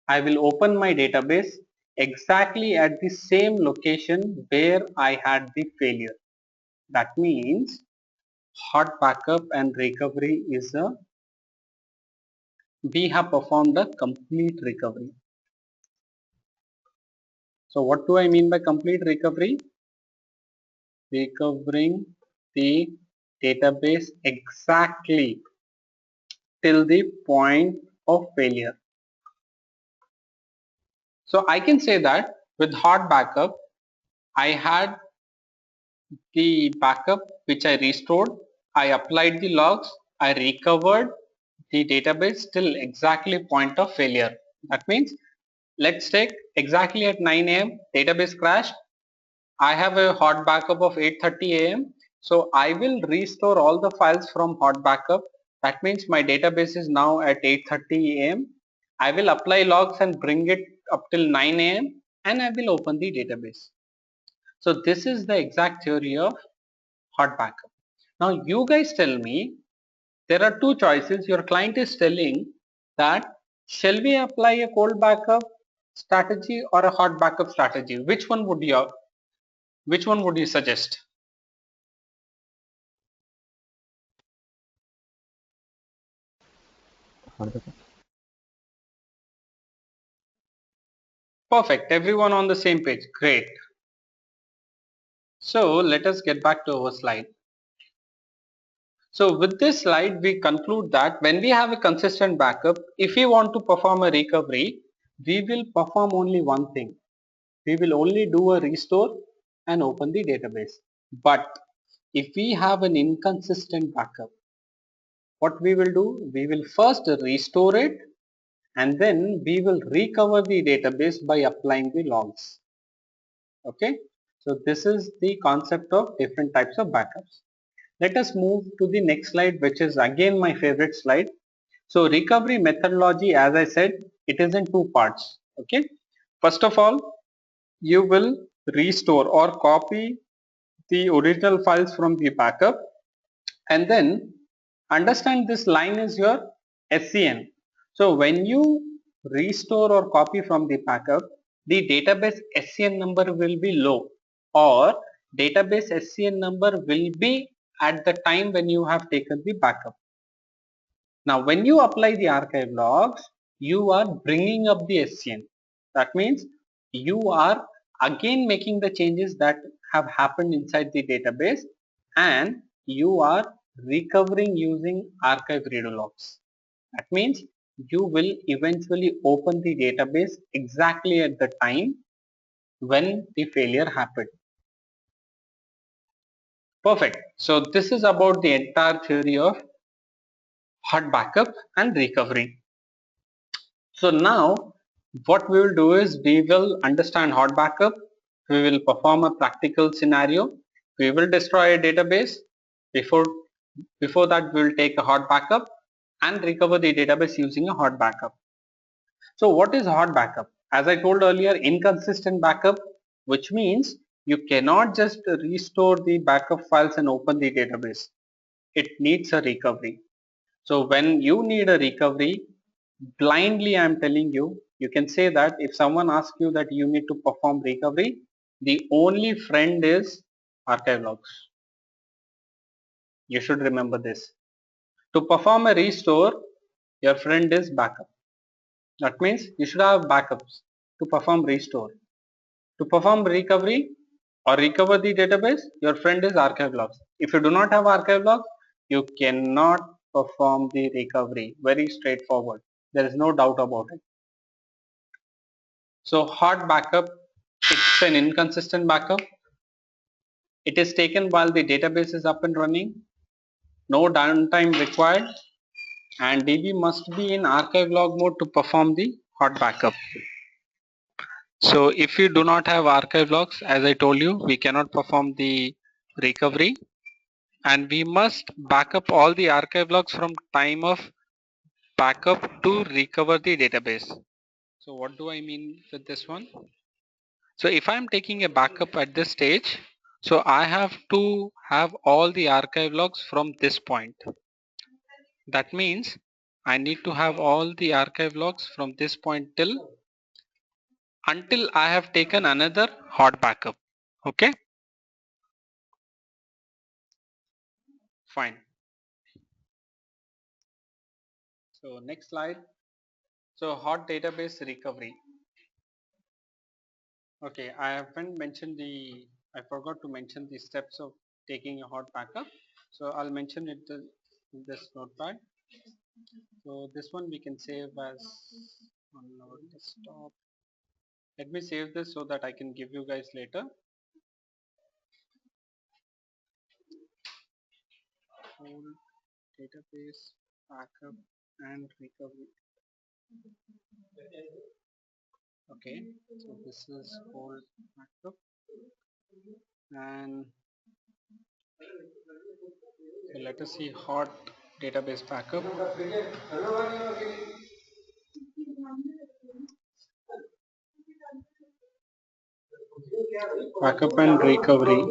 I will open my database exactly at the same location where I had the failure. That means hot backup and recovery is we have performed a complete recovery. So what do I mean by complete recovery? Recovering the database exactly till the point of failure. So I can say that with hot backup, I had the backup which I restored, I applied the logs, I recovered the database till exactly point of failure. That means let's take exactly at 9 a.m. database crashed. I have a hot backup of 8:30 a.m. So I will restore all the files from hot backup. That means my database is now at 8:30 a.m. I will apply logs and bring it up till 9 a.m. and I will open the database. So this is the exact theory of hot backup. Now you guys tell me, there are two choices. Your client is telling that shall we apply a cold backup strategy or a hot backup strategy? Which one would you suggest? Perfect. Everyone on the same page. Great. So let us get back to our slide. So with this slide, we conclude that when we have a consistent backup, if we want to perform a recovery, we will perform only one thing. We will only do a restore and open the database. But if we have an inconsistent backup, what we will do? We will first restore it and then we will recover the database by applying the logs. Okay, so this is the concept of different types of backups. Let us move to the next slide, which is again my favorite slide. So recovery methodology, as I said, it is in two parts. Okay, first of all, you will restore or copy the original files from the backup, and then understand this line is your SCN. So when you restore or copy from the backup, the database SCN number will be low, or database SCN number will be at the time when you have taken the backup. Now when you apply the archive logs, you are bringing up the SCN. That means you are again making the changes that have happened inside the database, and you are recovering using archive redo logs. That means you will eventually open the database exactly at the time when the failure happened. Perfect. So this is about the entire theory of hot backup and recovery. So now what we will do is we will understand hot backup, we will perform a practical scenario, we will destroy a database. Before that we will take a hot backup and recover the database using a hot backup. So what is hot backup? As I told earlier, inconsistent backup, which means you cannot just restore the backup files and open the database. It needs a recovery. So when you need a recovery, blindly I am telling you, you can say that if someone asks you that you need to perform recovery, the only friend is archive logs. You should remember this. To perform a restore, your friend is backup. That means you should have backups to perform restore. To perform recovery or recover the database, your friend is archive logs. If you do not have archive logs, you cannot perform the recovery. Very straightforward. There is no doubt about it. So hot backup, it's an inconsistent backup. It is taken while the database is up and running. No downtime required, and DB must be in archive log mode to perform the hot backup. So if you do not have archive logs, as I told you, we cannot perform the recovery, and we must back up all the archive logs from time of backup to recover the database. So what do I mean with this one? So if I'm taking a backup at this stage, so I have to have all the archive logs from this point. That means I need to have all the archive logs from this point until I have taken another hot backup. Okay, fine. So next slide. So hot database recovery. Okay, I forgot to mention the steps of taking a hot backup. So I'll mention it in this notepad. So this one we can save as on our desktop. Let me save this so that I can give you guys later. Whole database backup and recovery. Okay, so this is whole backup, and so let us see hot database backup. Backup and recovery.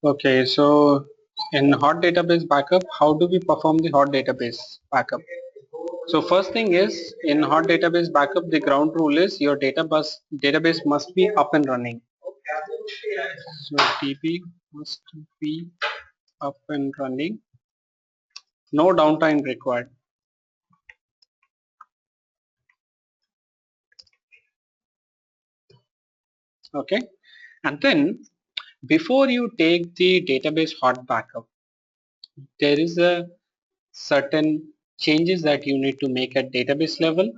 Okay, so in hot database backup, how do we perform the hot database backup? So first thing is, in hot database backup, the ground rule is your database must be up and running. So db must be up and running. No downtime required. Okay, and then before you take the database hot backup, there is a certain changes that you need to make at database level,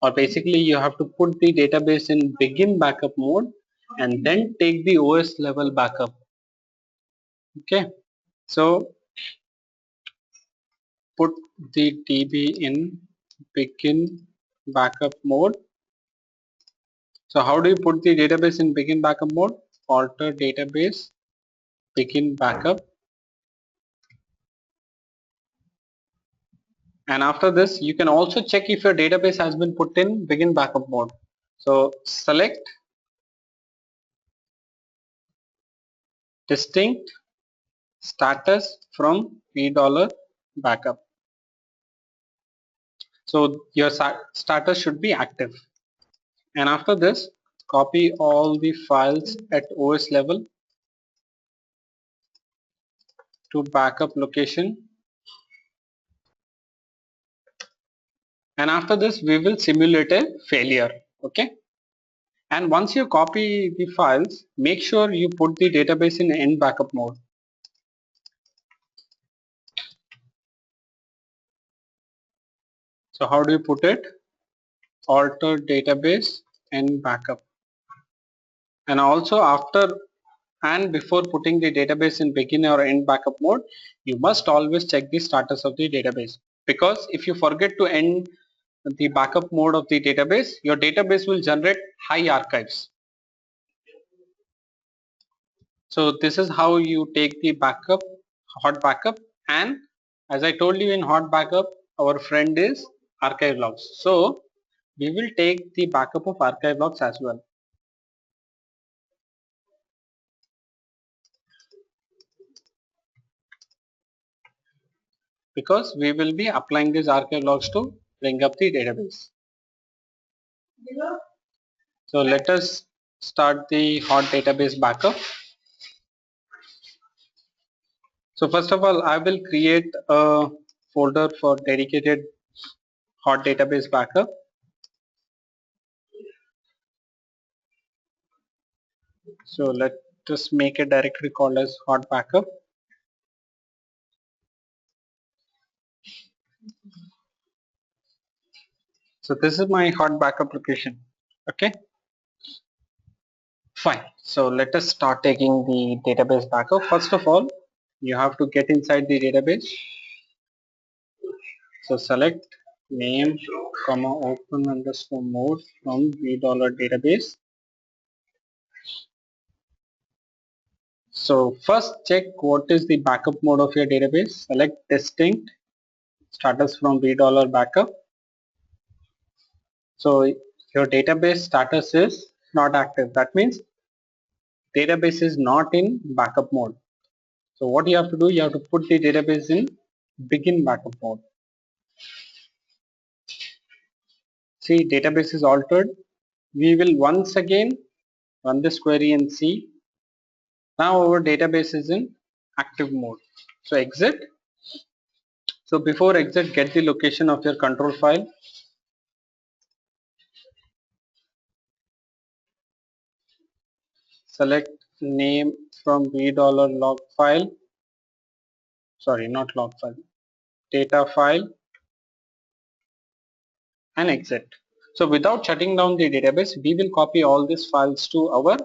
or basically you have to put the database in begin backup mode and then take the OS level backup. Okay, so put the DB in begin backup mode. So how do you put the database in begin backup mode? Alter database begin backup, and after this you can also check if your database has been put in begin backup mode. So select distinct status from $backup. So your status should be active, and after this copy all the files at OS level to backup location, and after this we will simulate a failure. Okay, and once you copy the files, make sure you put the database in end backup mode. So how do you put it? Alter database end backup, and also after and before putting the database in begin or end backup mode, you must always check the status of the database, because if you forget to end the backup mode of the database, your database will generate high archives. So this is how you take the backup, hot backup, and as I told you in hot backup, our friend is archive logs. So we will take the backup of archive logs as well. Because we will be applying these archive logs to bring up the database. So let us start the hot database backup. So first of all, I will create a folder for dedicated hot database backup. So let us make a directory called as hot backup. So this is my hot backup location. Okay, fine. So let us start taking the database backup. First of all, you have to get inside the database. So select name, comma open underscore mode from $database. So first check what is the backup mode of your database. Select distinct status from $backup. So your database status is not active. That means database is not in backup mode. So what you have to do, you have to put the database in begin backup mode. See, database is altered. We will once again run this query and see. Now our database is in active mode. So exit. So before exit, get the location of your control file. Select name from $log file. Sorry, not log file. Data file, and exit. So without shutting down the database, we will copy all these files to our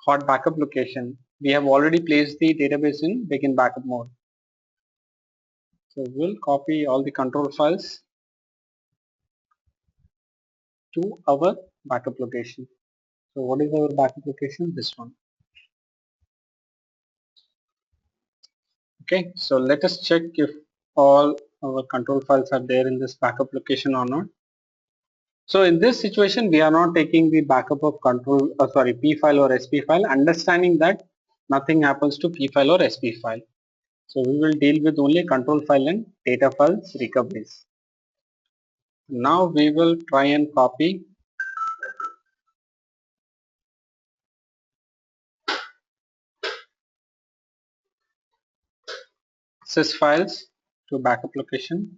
hot backup location. We have already placed the database in begin backup mode. So we'll copy all the control files to our backup location. So what is our backup location? This one. Okay, so let us check if all our control files are there in this backup location or not. So in this situation, we are not taking the backup of P file or SP file, understanding that nothing happens to P file or SP file. So we will deal with only control file and data files recoveries. Now we will try and copy sys files to backup location.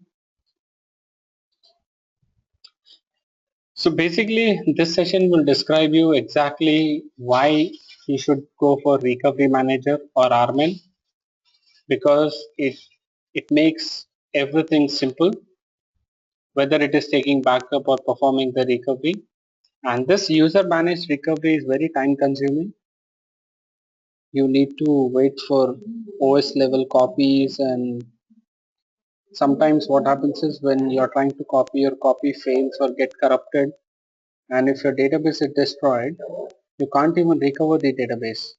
So basically this session will describe you exactly why you should go for recovery manager or RMN, because it makes everything simple, whether it is taking backup or performing the recovery. And this user managed recovery is very time consuming. You need to wait for OS level copies, and sometimes what happens is when you're trying to copy, your copy fails or get corrupted, and if your database is destroyed, you can't even recover the database.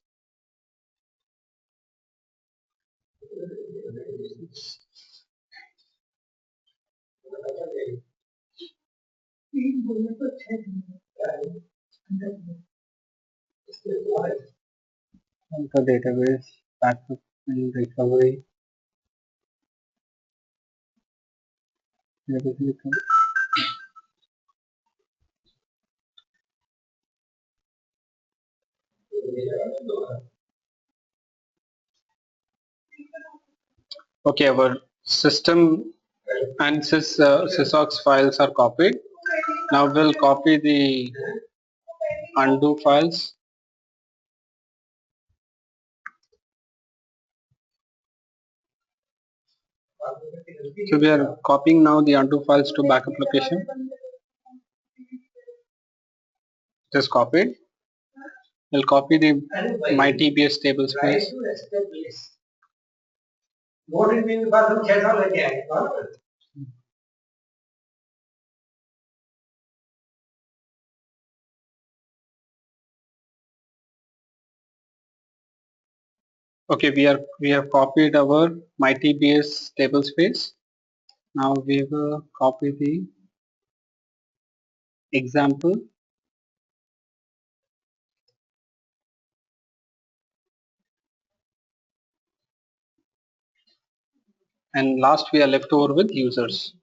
The database backup and recovery. Okay, our system and sysox files are copied. Now we'll copy the undo files. So we are copying now the undo files to backup location. Just copied. We'll copy the my TBS tablespace. Okay, we have copied our my TBS tablespace. Now we will copy the example. And last we are left over with users.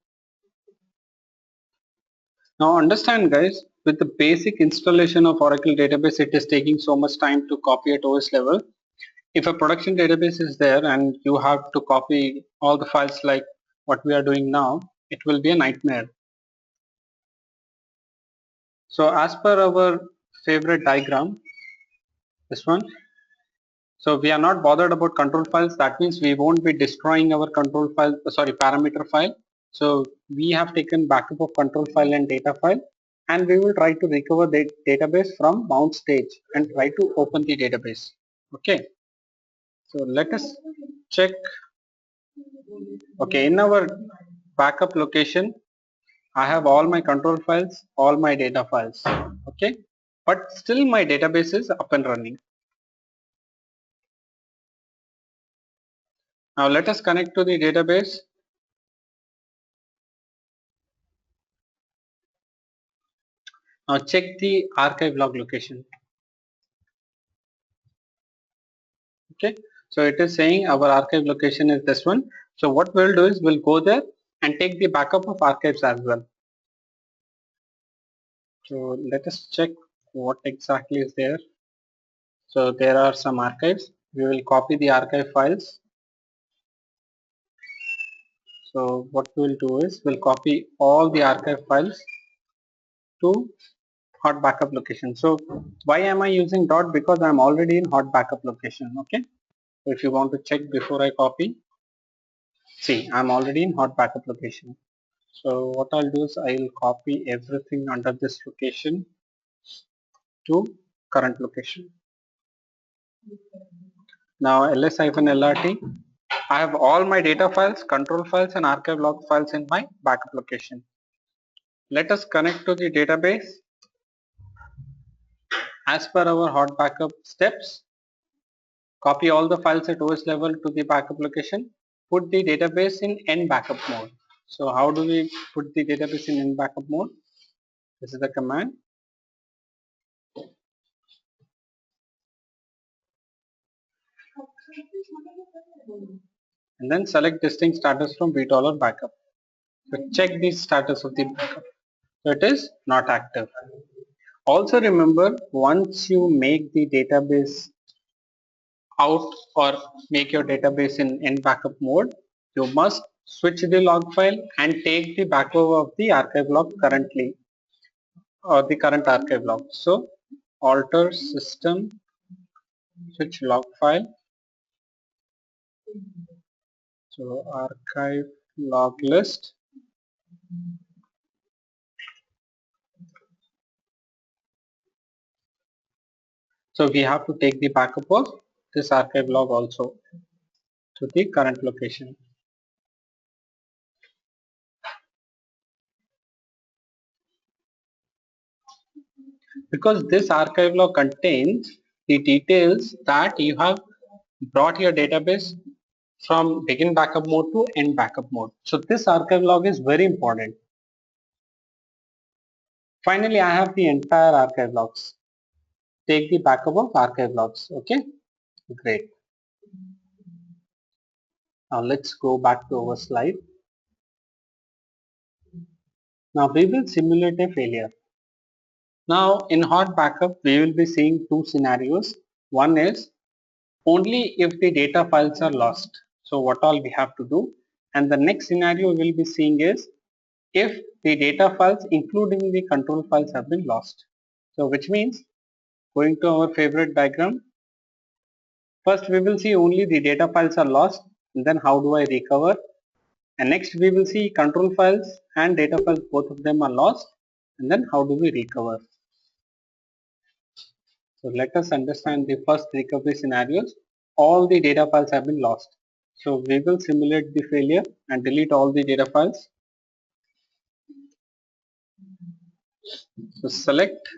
Now understand guys, with the basic installation of Oracle database, it is taking so much time to copy at OS level. If a production database is there and you have to copy all the files like what we are doing now, it will be a nightmare. So as per our favorite diagram, this one, so we are not bothered about control files. That means we won't be destroying our control file, parameter file. So we have taken backup of control file and data file, and we will try to recover the database from mount stage and try to open the database. Okay. So let us check. Okay, in our backup location, I have all my control files, all my data files. Okay, but still my database is up and running. Now let us connect to the database. Now check the archive log location. Okay, so it is saying our archive location is this one. So what we'll do is we'll go there and take the backup of archives as well. So let us check what exactly is there. So there are some archives. We will copy the archive files. So what we'll do is we'll copy all the archive files to hot backup location. So why am I using dot? Because I'm already in hot backup location. Okay. So if you want to check before I copy, see, I'm already in hot backup location. So what I'll do is I'll copy everything under this location to current location. Now ls-lrt, I have all my data files, control files and archive log files in my backup location. Let us connect to the database as per our hot backup steps. Copy all the files at OS level to the backup location. Put the database in N backup mode. So how do we put the database in N backup mode? This is the command. And then select distinct status from BTOL or backup. So check the status of the backup. So it is not active. Also remember, once you make the database out or make your database in end backup mode, you must switch the log file and take the backup of the archive log currently or the current archive log. So alter system switch log file. So archive log list. So we have to take the backup of this archive log also to the current location. Because this archive log contains the details that you have brought your database from begin backup mode to end backup mode. So this archive log is very important. Finally, I have the entire archive logs. Take the backup of archive logs. Okay, great. Now let's go back to our slide. Now we will simulate a failure. Now in hot backup, we will be seeing two scenarios. One is only if the data files are lost. So what all we have to do. And the next scenario we will be seeing is if the data files including the control files have been lost. So which means going to our favorite diagram, first we will see only the data files are lost and then how do I recover, and next we will see control files and data files, both of them are lost, and then how do we recover. So let us understand the first recovery scenarios. All the data files have been lost. So we will simulate the failure and delete all the data files. So select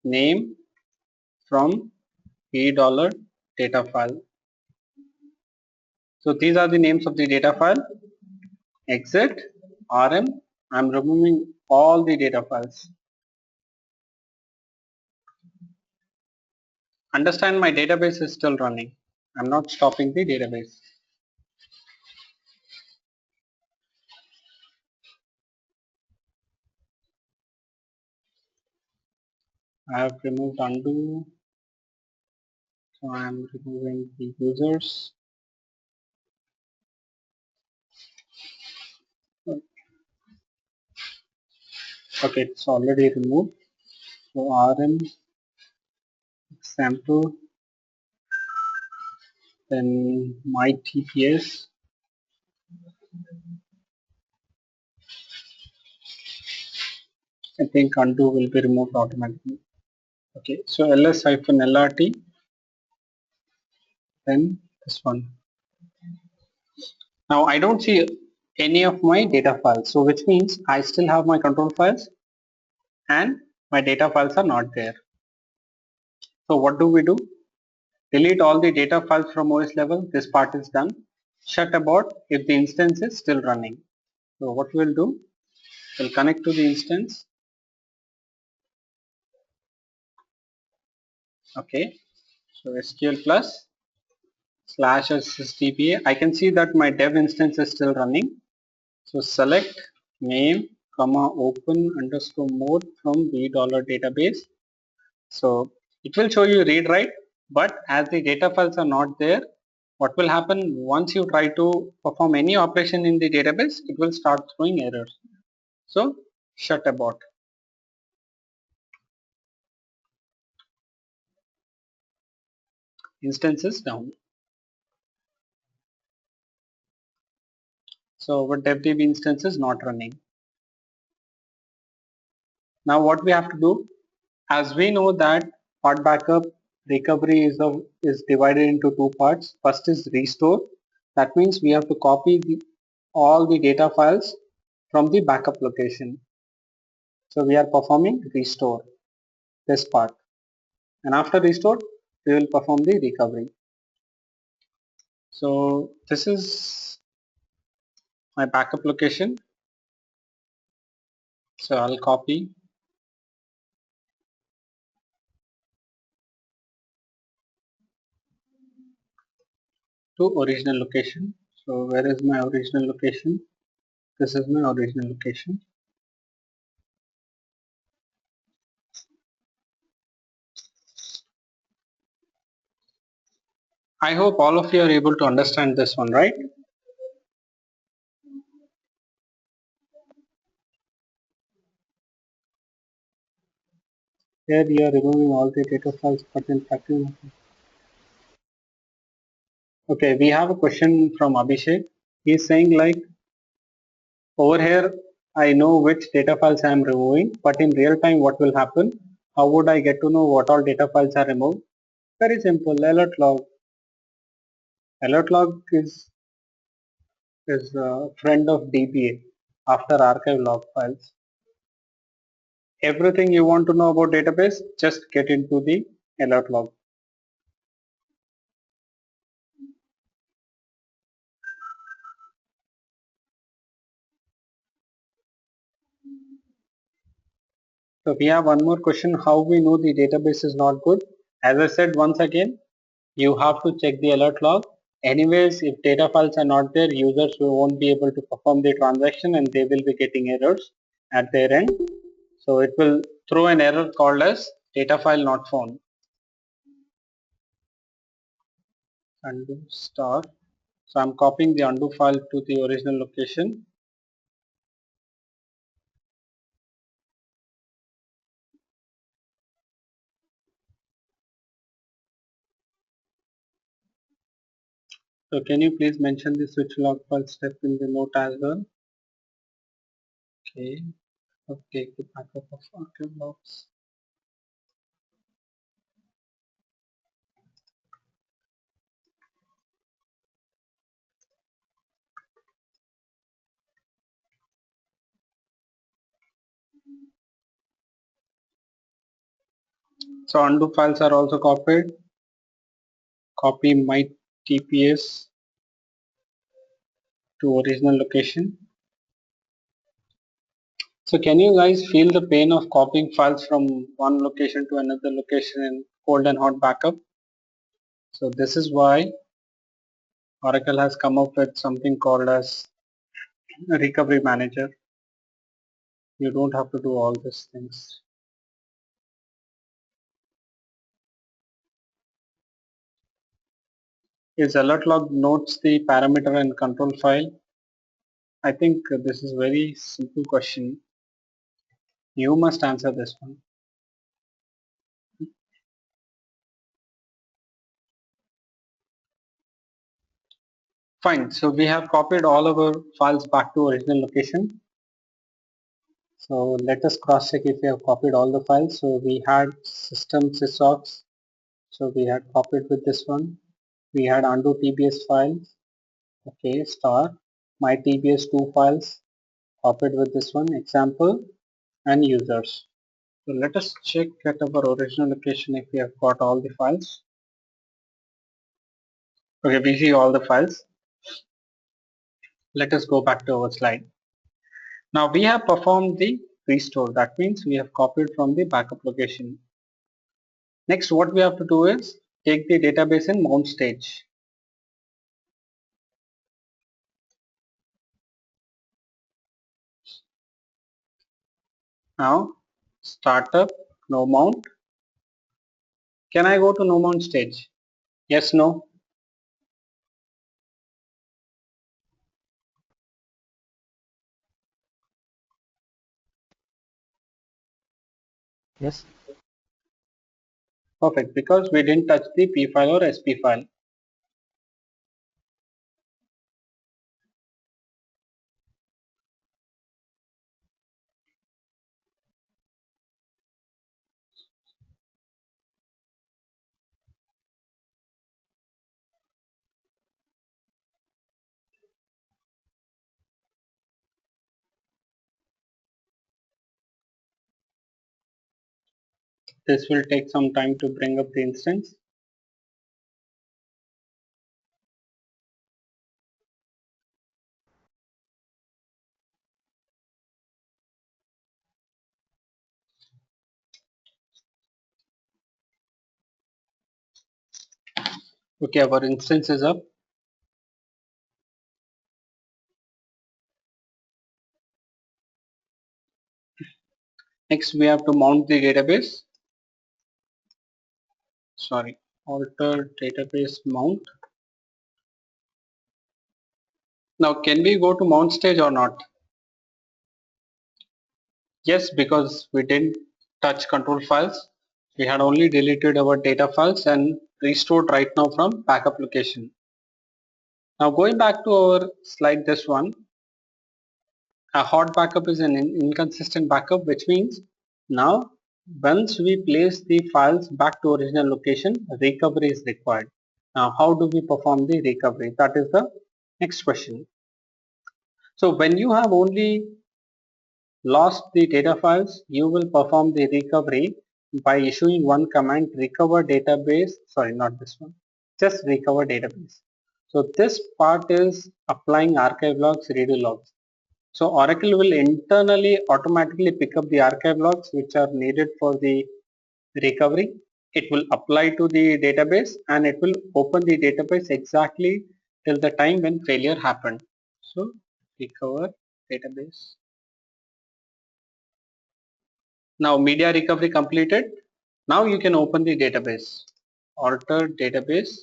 name from $, data file. So these are the names of the data file. Exit rm. I'm removing all the data files. Understand my database is still running. I'm not stopping the database. I have removed undo. So I'm removing the users. Okay, it's already removed. So rm example, then my TPS. I think undo will be removed automatically. Okay, so ls-lrt, then this one. Now I don't see any of my data files, so which means I still have my control files and my data files are not there. So what do we do? Delete all the data files from OS level. This part is done. Shut about if the instance is still running. So what we'll do, we'll connect to the instance. Okay, so SQL plus slash SSDBA. I can see that my dev instance is still running. So select name comma open underscore mode from the $database. So it will show you read write, but as the data files are not there, what will happen once you try to perform any operation in the database, it will start throwing errors. So shut about. Instance is down. So our devdb instance is not running. Now what we have to do, as we know that hot backup recovery is divided into two parts. First is restore. That means we have to copy all the data files from the backup location. So we are performing restore, this part, and after restore we will perform the recovery. So this is my backup location. So I'll copy to original location. So where is my original location? This is my original location. I hope all of you are able to understand this one, right? Here you are removing all the data files, but in fact, okay, we have a question from Abhishek. He's saying like, over here, I know which data files I am removing, but in real time, what will happen? How would I get to know what all data files are removed? Very simple, alert log. Alert log is a friend of DBA after archive log files. Everything you want to know about database, just get into the alert log. So we have one more question, how we know the database is not good. As I said once again, you have to check the alert log. Anyways, if data files are not there, users won't be able to perform the transaction and they will be getting errors at their end. So it will throw an error called as data file not found. Undo star. So I'm copying the undo file to the original location. So can you please mention the switch log file step in the note as well? Okay. Okay, the backup of archive logs. So undo files are also copied. Copy my TPS to original location. So can you guys feel the pain of copying files from one location to another location in cold and hot backup? So this is why Oracle has come up with something called as a recovery manager. You don't have to do all these things. Is alert log notes the parameter and control file? I think this is very simple question. You must answer this one. Fine. So we have copied all our files back to original location. So let us cross check if we have copied all the files. So we had system sysocs. So we had copied with this one. We had undo TBS files. Okay, star. My TBS2 files copied with this one, example and users. So let us check at our original location if we have got all the files. Okay, we see all the files. Let us go back to our slide. Now we have performed the restore. That means we have copied from the backup location. Next, what we have to do is take the database in mount stage. Now, startup, no mount. Can I go to no mount stage? Yes, no. Yes. Perfect, because we didn't touch the P file or SP file. This will take some time to bring up the instance. Okay, our instance is up. Next, we have to mount the database. Sorry. alter database mount. Now can we go to mount stage or not? Yes, because we didn't touch control files. We had only deleted our data files and restored right now from backup location. Now going back to our slide, this one, a hot backup is an inconsistent backup, which means now once we place the files back to original location, recovery is required. Now how do we perform the recovery? That is the next question. So when you have only lost the data files, you will perform the recovery by issuing one command, recover database, sorry, not this one, just recover database. So this part is applying archive logs, redo logs. So Oracle will internally automatically pick up the archive logs which are needed for the recovery. It will apply to the database and it will open the database exactly till the time when failure happened. So recover database. Now media recovery completed. Now you can open the database. Alter database,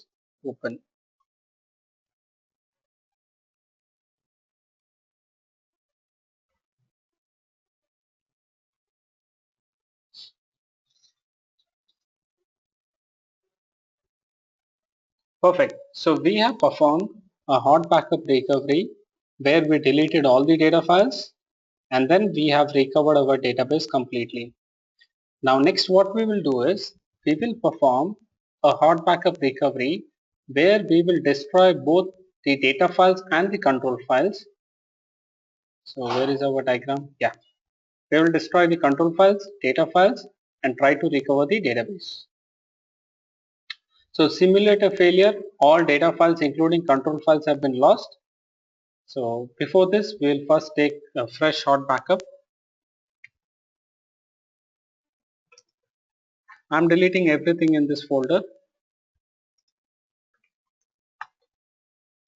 open. Perfect. So we have performed a hot backup recovery where we deleted all the data files and then we have recovered our database completely. Now next what we will do is we will perform a hot backup recovery where we will destroy both the data files and the control files. So where is our diagram? Yeah. We will destroy the control files, data files and try to recover the database. So simulate a failure, all data files including control files have been lost. So before this, we will first take a fresh hot backup. I'm deleting everything in this folder.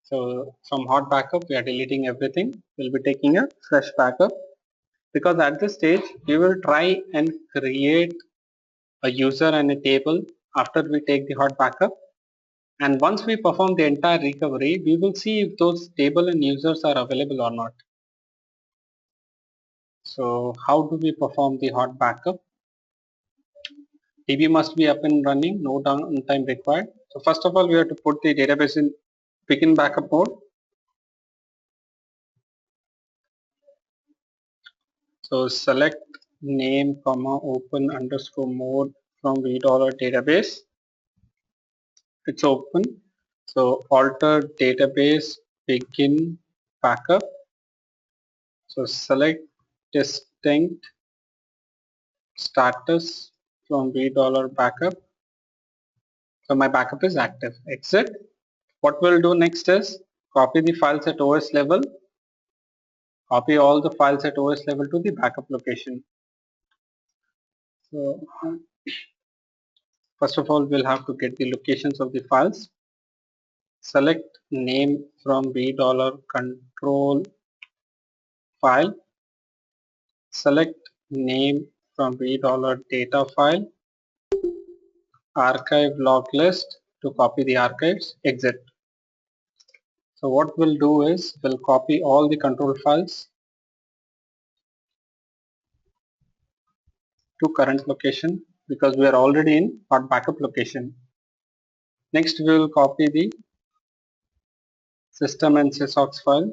So from hot backup, we are deleting everything. We'll be taking a fresh backup because at this stage, we will try and create a user and a table after we take the hot backup. And once we perform the entire recovery, we will see if those table and users are available or not. So how do we perform the hot backup? DB must be up and running, no downtime required. So first of all, we have to put the database in begin backup mode. So select name, comma, open underscore mode from $, database. It's open. So alter database begin backup. So select distinct status from $, backup. So my backup is active. Exit. What we'll do next is copy the files at OS level. Copy all the files at OS level to the backup location. So first of all, we'll have to get the locations of the files. Select name from $control file. Select name from $data file. Archive log list to copy the archives. Exit. So what we'll do is we'll copy all the control files to current location because we are already in hot backup location. Next we will copy the system and sysocs file,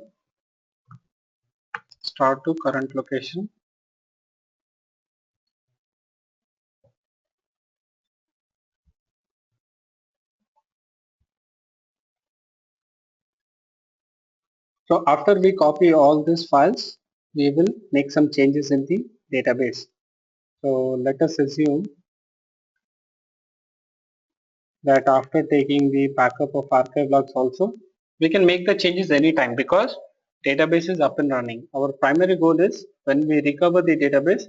start to current location. So after we copy all these files, we will make some changes in the database. So let us assume that after taking the backup of archive logs also, we can make the changes anytime because database is up and running. Our primary goal is when we recover the database,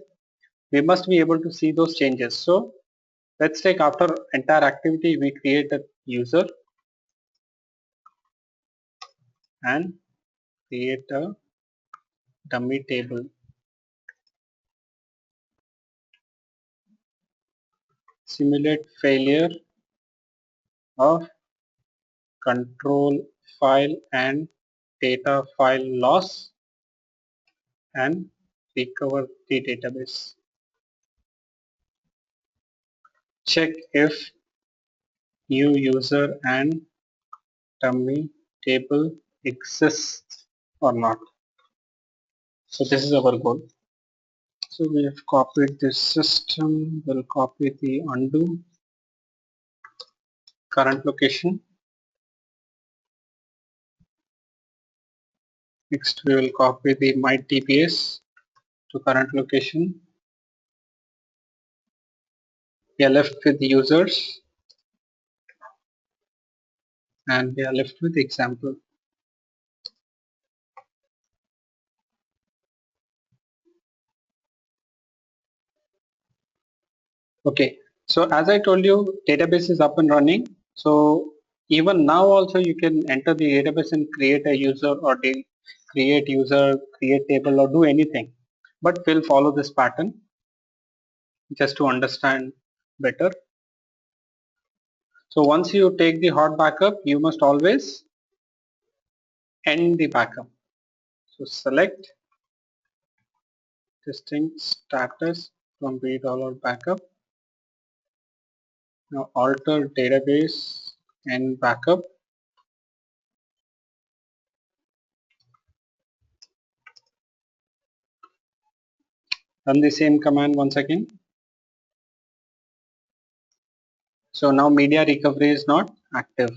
we must be able to see those changes. So let's take after entire activity, we create a user and create a dummy table. Simulate failure of control file and data file loss and recover the database. Check if new user and dummy table exists or not. So this is our goal. So we have copied this system. We'll copy the undo current location. Next we will copy the my TPS to current location. We are left with the users and we are left with the example. Okay, so as I told you, database is up and running. So even now also you can enter the database and create a user or create user, create table or do anything. But we'll follow this pattern just to understand better. So once you take the hot backup, you must always end the backup. So select distinct status from $backup. Now alter database and backup. Run the same command once again. So now media recovery is not active.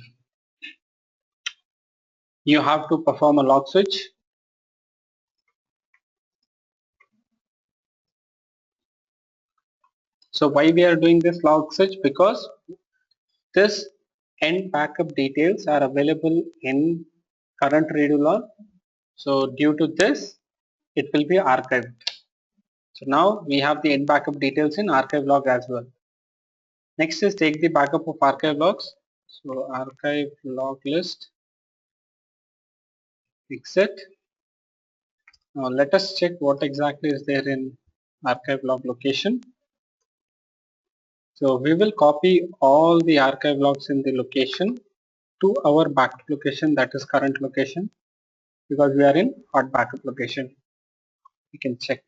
You have to perform a log switch. So why we are doing this log switch? Because this end backup details are available in current redo log. So due to this, it will be archived. So now we have the end backup details in archive log as well. Next is take the backup of archive logs. So archive log list, exit. Now let us check what exactly is there in archive log location. So we will copy all the archive logs in the location to our backup location, that is current location, because we are in hot backup location. We can check.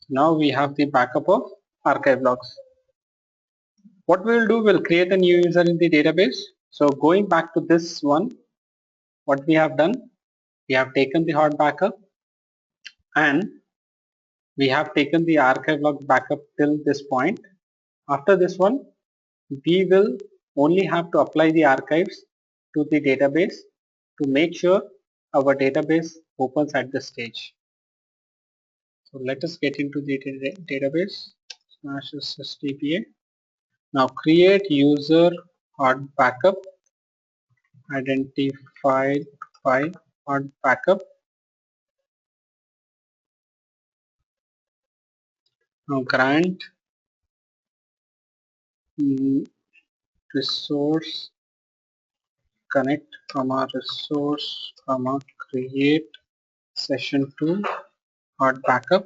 Now we have the backup of archive logs. What we will do, we'll create a new user in the database. So going back to this one, what we have done, we have taken the hot backup and we have taken the archive log backup till this point. After this one, we will only have to apply the archives to the database to make sure our database opens at this stage. So let us get into the database /sdba. Now create user hot backup identified by hot backup. Now grant resource connect comma resource comma create session 2 hot backup.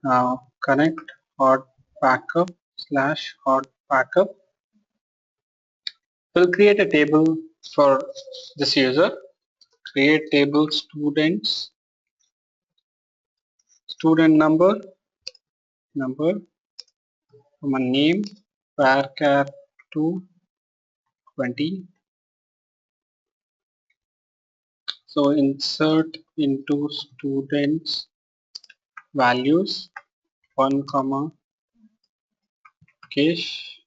Now connect hot backup / hot backup. We'll create a table for this user. Create table student number from a name varchar 220. So insert into students values 1 comma cache.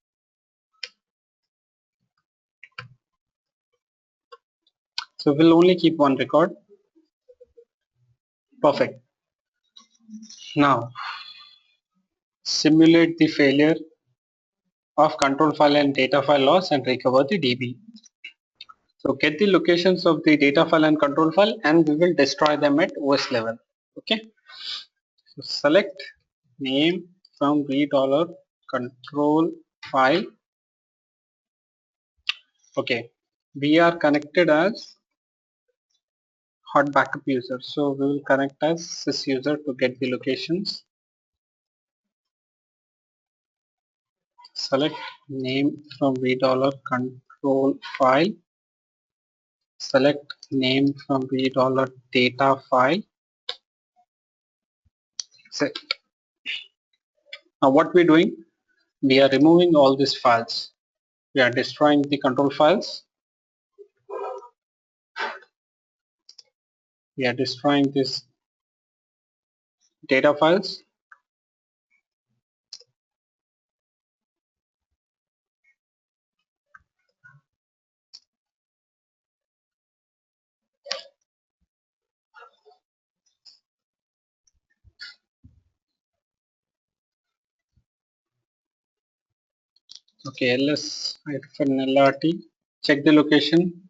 So we'll only keep one record. Perfect. Now simulate the failure of control file and data file loss and recover the DB. So get the locations of the data file and control file and we will destroy them at OS level. Okay. So select name from $control file. Okay. We are connected as hot backup user. So we will connect as sys user to get the locations. select name from $v control file, select name from $v data file. So now what we're doing, we are removing all these files. We are destroying the control files. We are destroying these data files. Okay, ls-lrt, check the location.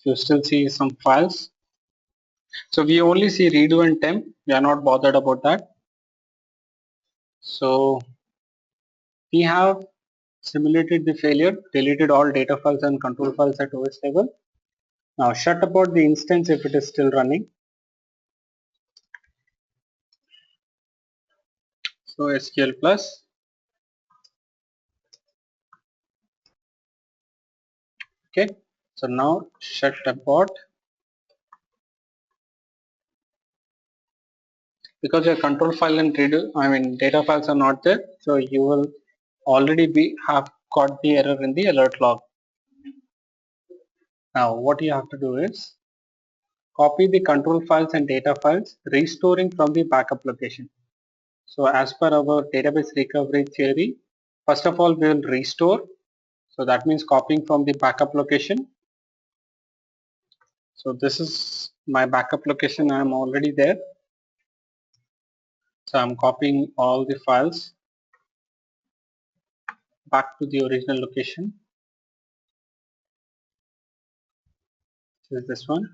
You still see some files. So we only see redo and temp. We are not bothered about that. So we have simulated the failure, deleted all data files and control files at OS level. Now shut about the instance if it is still running. So SQL plus. Okay. So now shut about, because your control file and data files are not there. So you will already have got the error in the alert log. Now what you have to do is copy the control files and data files, restoring from the backup location. So as per our database recovery theory, first of all we will restore. So that means copying from the backup location. So this is my backup location. I am already there. So I'm copying all the files back to the original location. This is this one.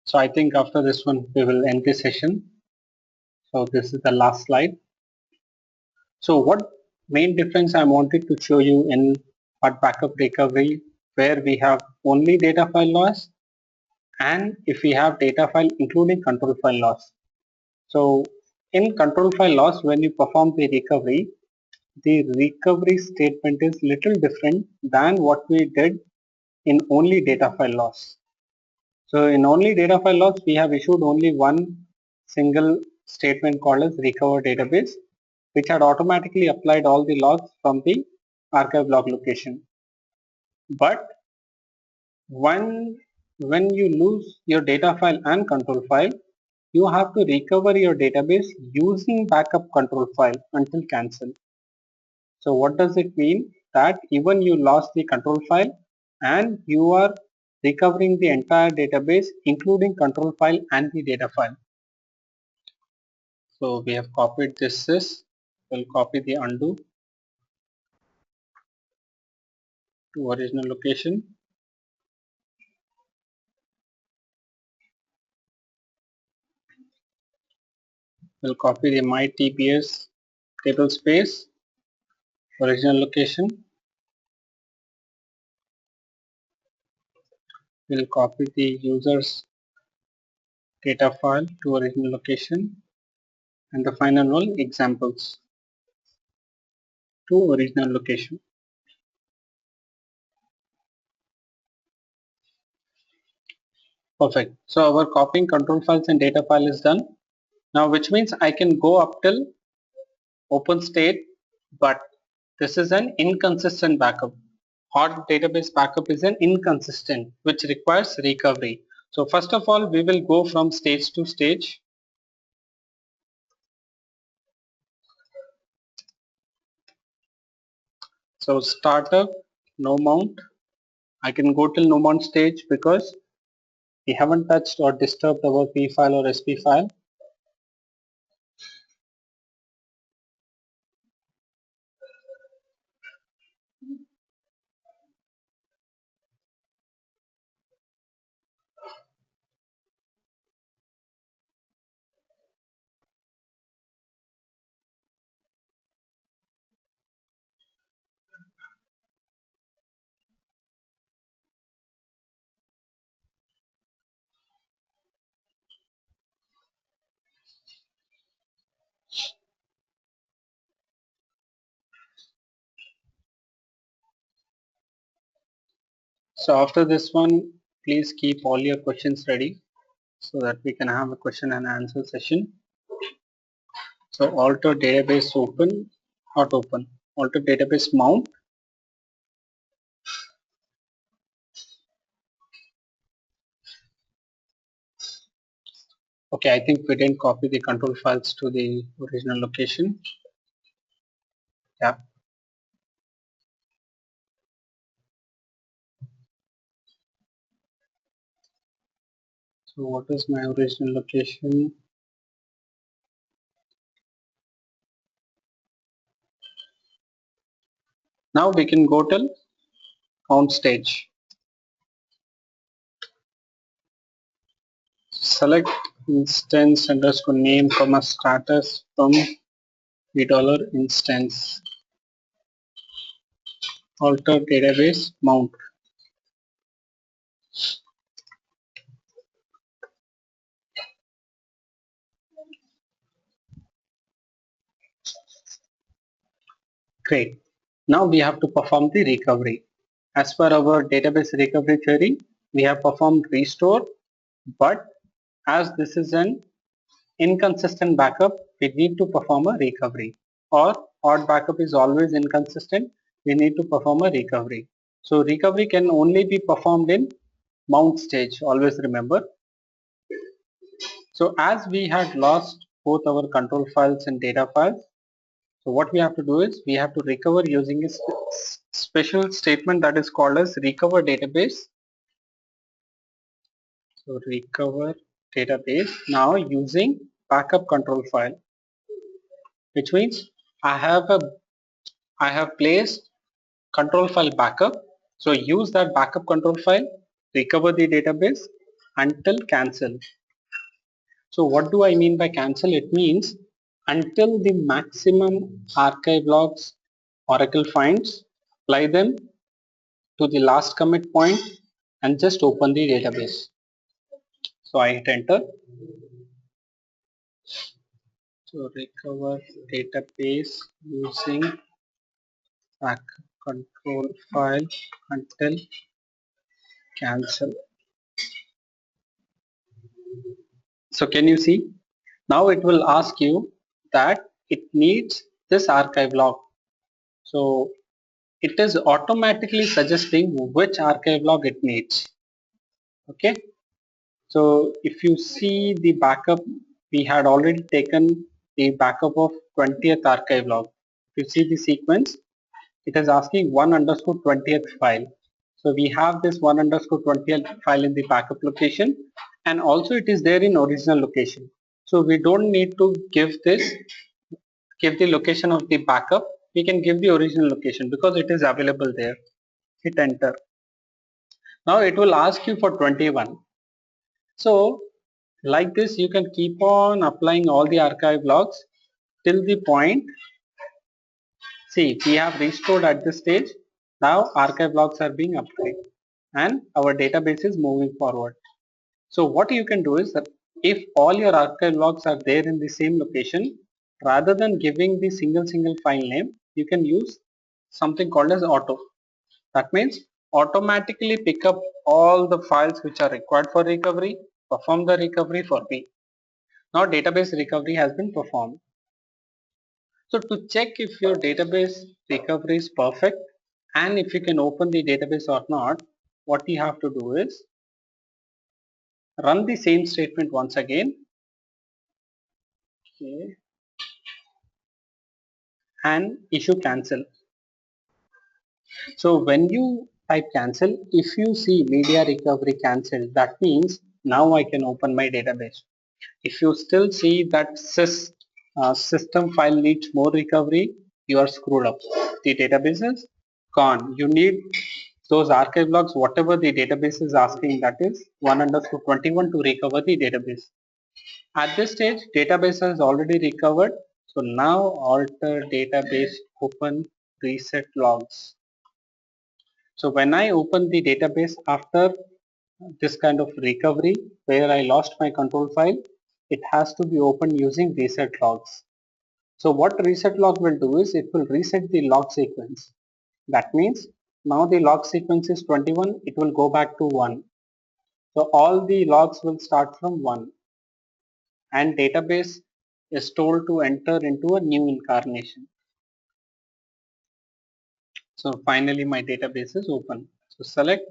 So I think after this one we will end this session. So this is the last slide. So what main difference I wanted to show you in our backup recovery, where we have only data file loss, and if we have data file including control file loss. So in control file loss, when you perform the recovery statement is little different than what we did in only data file loss. So in only data file loss, we have issued only one single statement called as recover database, which had automatically applied all the logs from the archive log location. But when you lose your data file and control file, you have to recover your database using backup control file until cancel. So what does it mean? That even you lost the control file and you are recovering the entire database including control file and the data file. So we have copied this. We'll copy the undo to original location. We'll copy the my TPS tablespace original location. We'll copy the user's data file to original location, and the final one examples to original location. Perfect. So our copying control files and data file is done. Now, which means I can go up till open state, but this is an inconsistent backup. Hot database backup is an inconsistent, which requires recovery. So first of all, we will go from stage to stage. So startup, no mount. I can go till no mount stage because we haven't touched or disturbed our P file or SP file. So after this one, please keep all your questions ready so that we can have a question and answer session. So alter database open, not open, alter database mount. Okay, I think we didn't copy the control files to the original location. Yeah. So what is my original location? Now we can go to count stage. Select instance underscore name comma status from the dollar instance. Alter database mount. Great. Now we have to perform the recovery. As per our database recovery theory, we have performed restore, but as this is an inconsistent backup, we need to perform a recovery. Or odd backup is always inconsistent, we need to perform a recovery. So recovery can only be performed in mount stage, always remember. So as we had lost both our control files and data files, so what we have to do is we have to recover using a special statement that is called as recover database. So recover database now using backup control file, which means I have placed control file backup. So use that backup control file, recover the database until cancel. So what do I mean by cancel? It means until the maximum archive logs Oracle finds, apply them to the last commit point and just open the database. So I hit enter. So recover database using backup control file until cancel. So can you see? Now it will ask you that it needs this archive log. So it is automatically suggesting which archive log it needs. Okay. So if you see the backup, we had already taken the backup of 20th archive log. If you see the sequence, it is asking 1 underscore 20th file. So we have this 1 underscore 20th file in the backup location, and also it is there in original location. So we don't need to give the location of the backup. We can give the original location because it is available there. Hit enter. Now it will ask you for 21. So like this, you can keep on applying all the archive logs till the point. See, we have restored at this stage. Now archive logs are being applied and our database is moving forward. So what you can do is that if all your archive logs are there in the same location, rather than giving the single file name, you can use something called as auto. That means automatically pick up all the files which are required for recovery, perform the recovery for me. Now database recovery has been performed. So to check if your database recovery is perfect and if you can open the database or not, what you have to do is run the same statement once again. Okay. And issue cancel. So when you type cancel, if you see media recovery cancelled, that means now I can open my database. If you still see that system file needs more recovery, you are screwed up. The database is gone. You need those archive logs, whatever the database is asking, that is 1 underscore 21 to recover the database. At this stage, database has already recovered. So now alter database open reset logs. So when I open the database after this kind of recovery where I lost my control file, it has to be opened using reset logs. So what reset log will do is it will reset the log sequence. That means Now the log sequence is 21, it will go back to 1. So all the logs will start from 1 and database is told to enter into a new incarnation. So finally my database is open. So select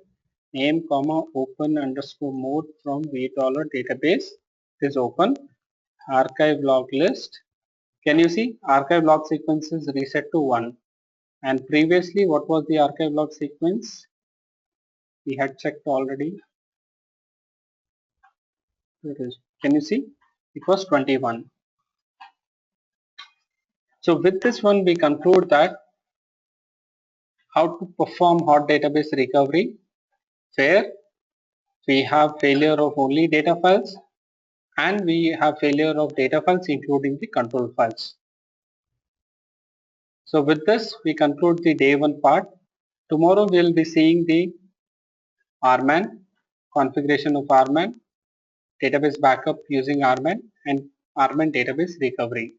name comma open underscore mode from $, database is open. Archive log list. Can you see archive log sequence is reset to 1 and previously what was the archive log sequence? We had checked already. It is. Can you see? It was 21. So with this one we conclude that how to perform hot database recovery where we have failure of only data files and we have failure of data files including the control files. So with this we conclude the day 1 part. Tomorrow we will be seeing the RMAN, configuration of RMAN, database backup using RMAN and RMAN database recovery.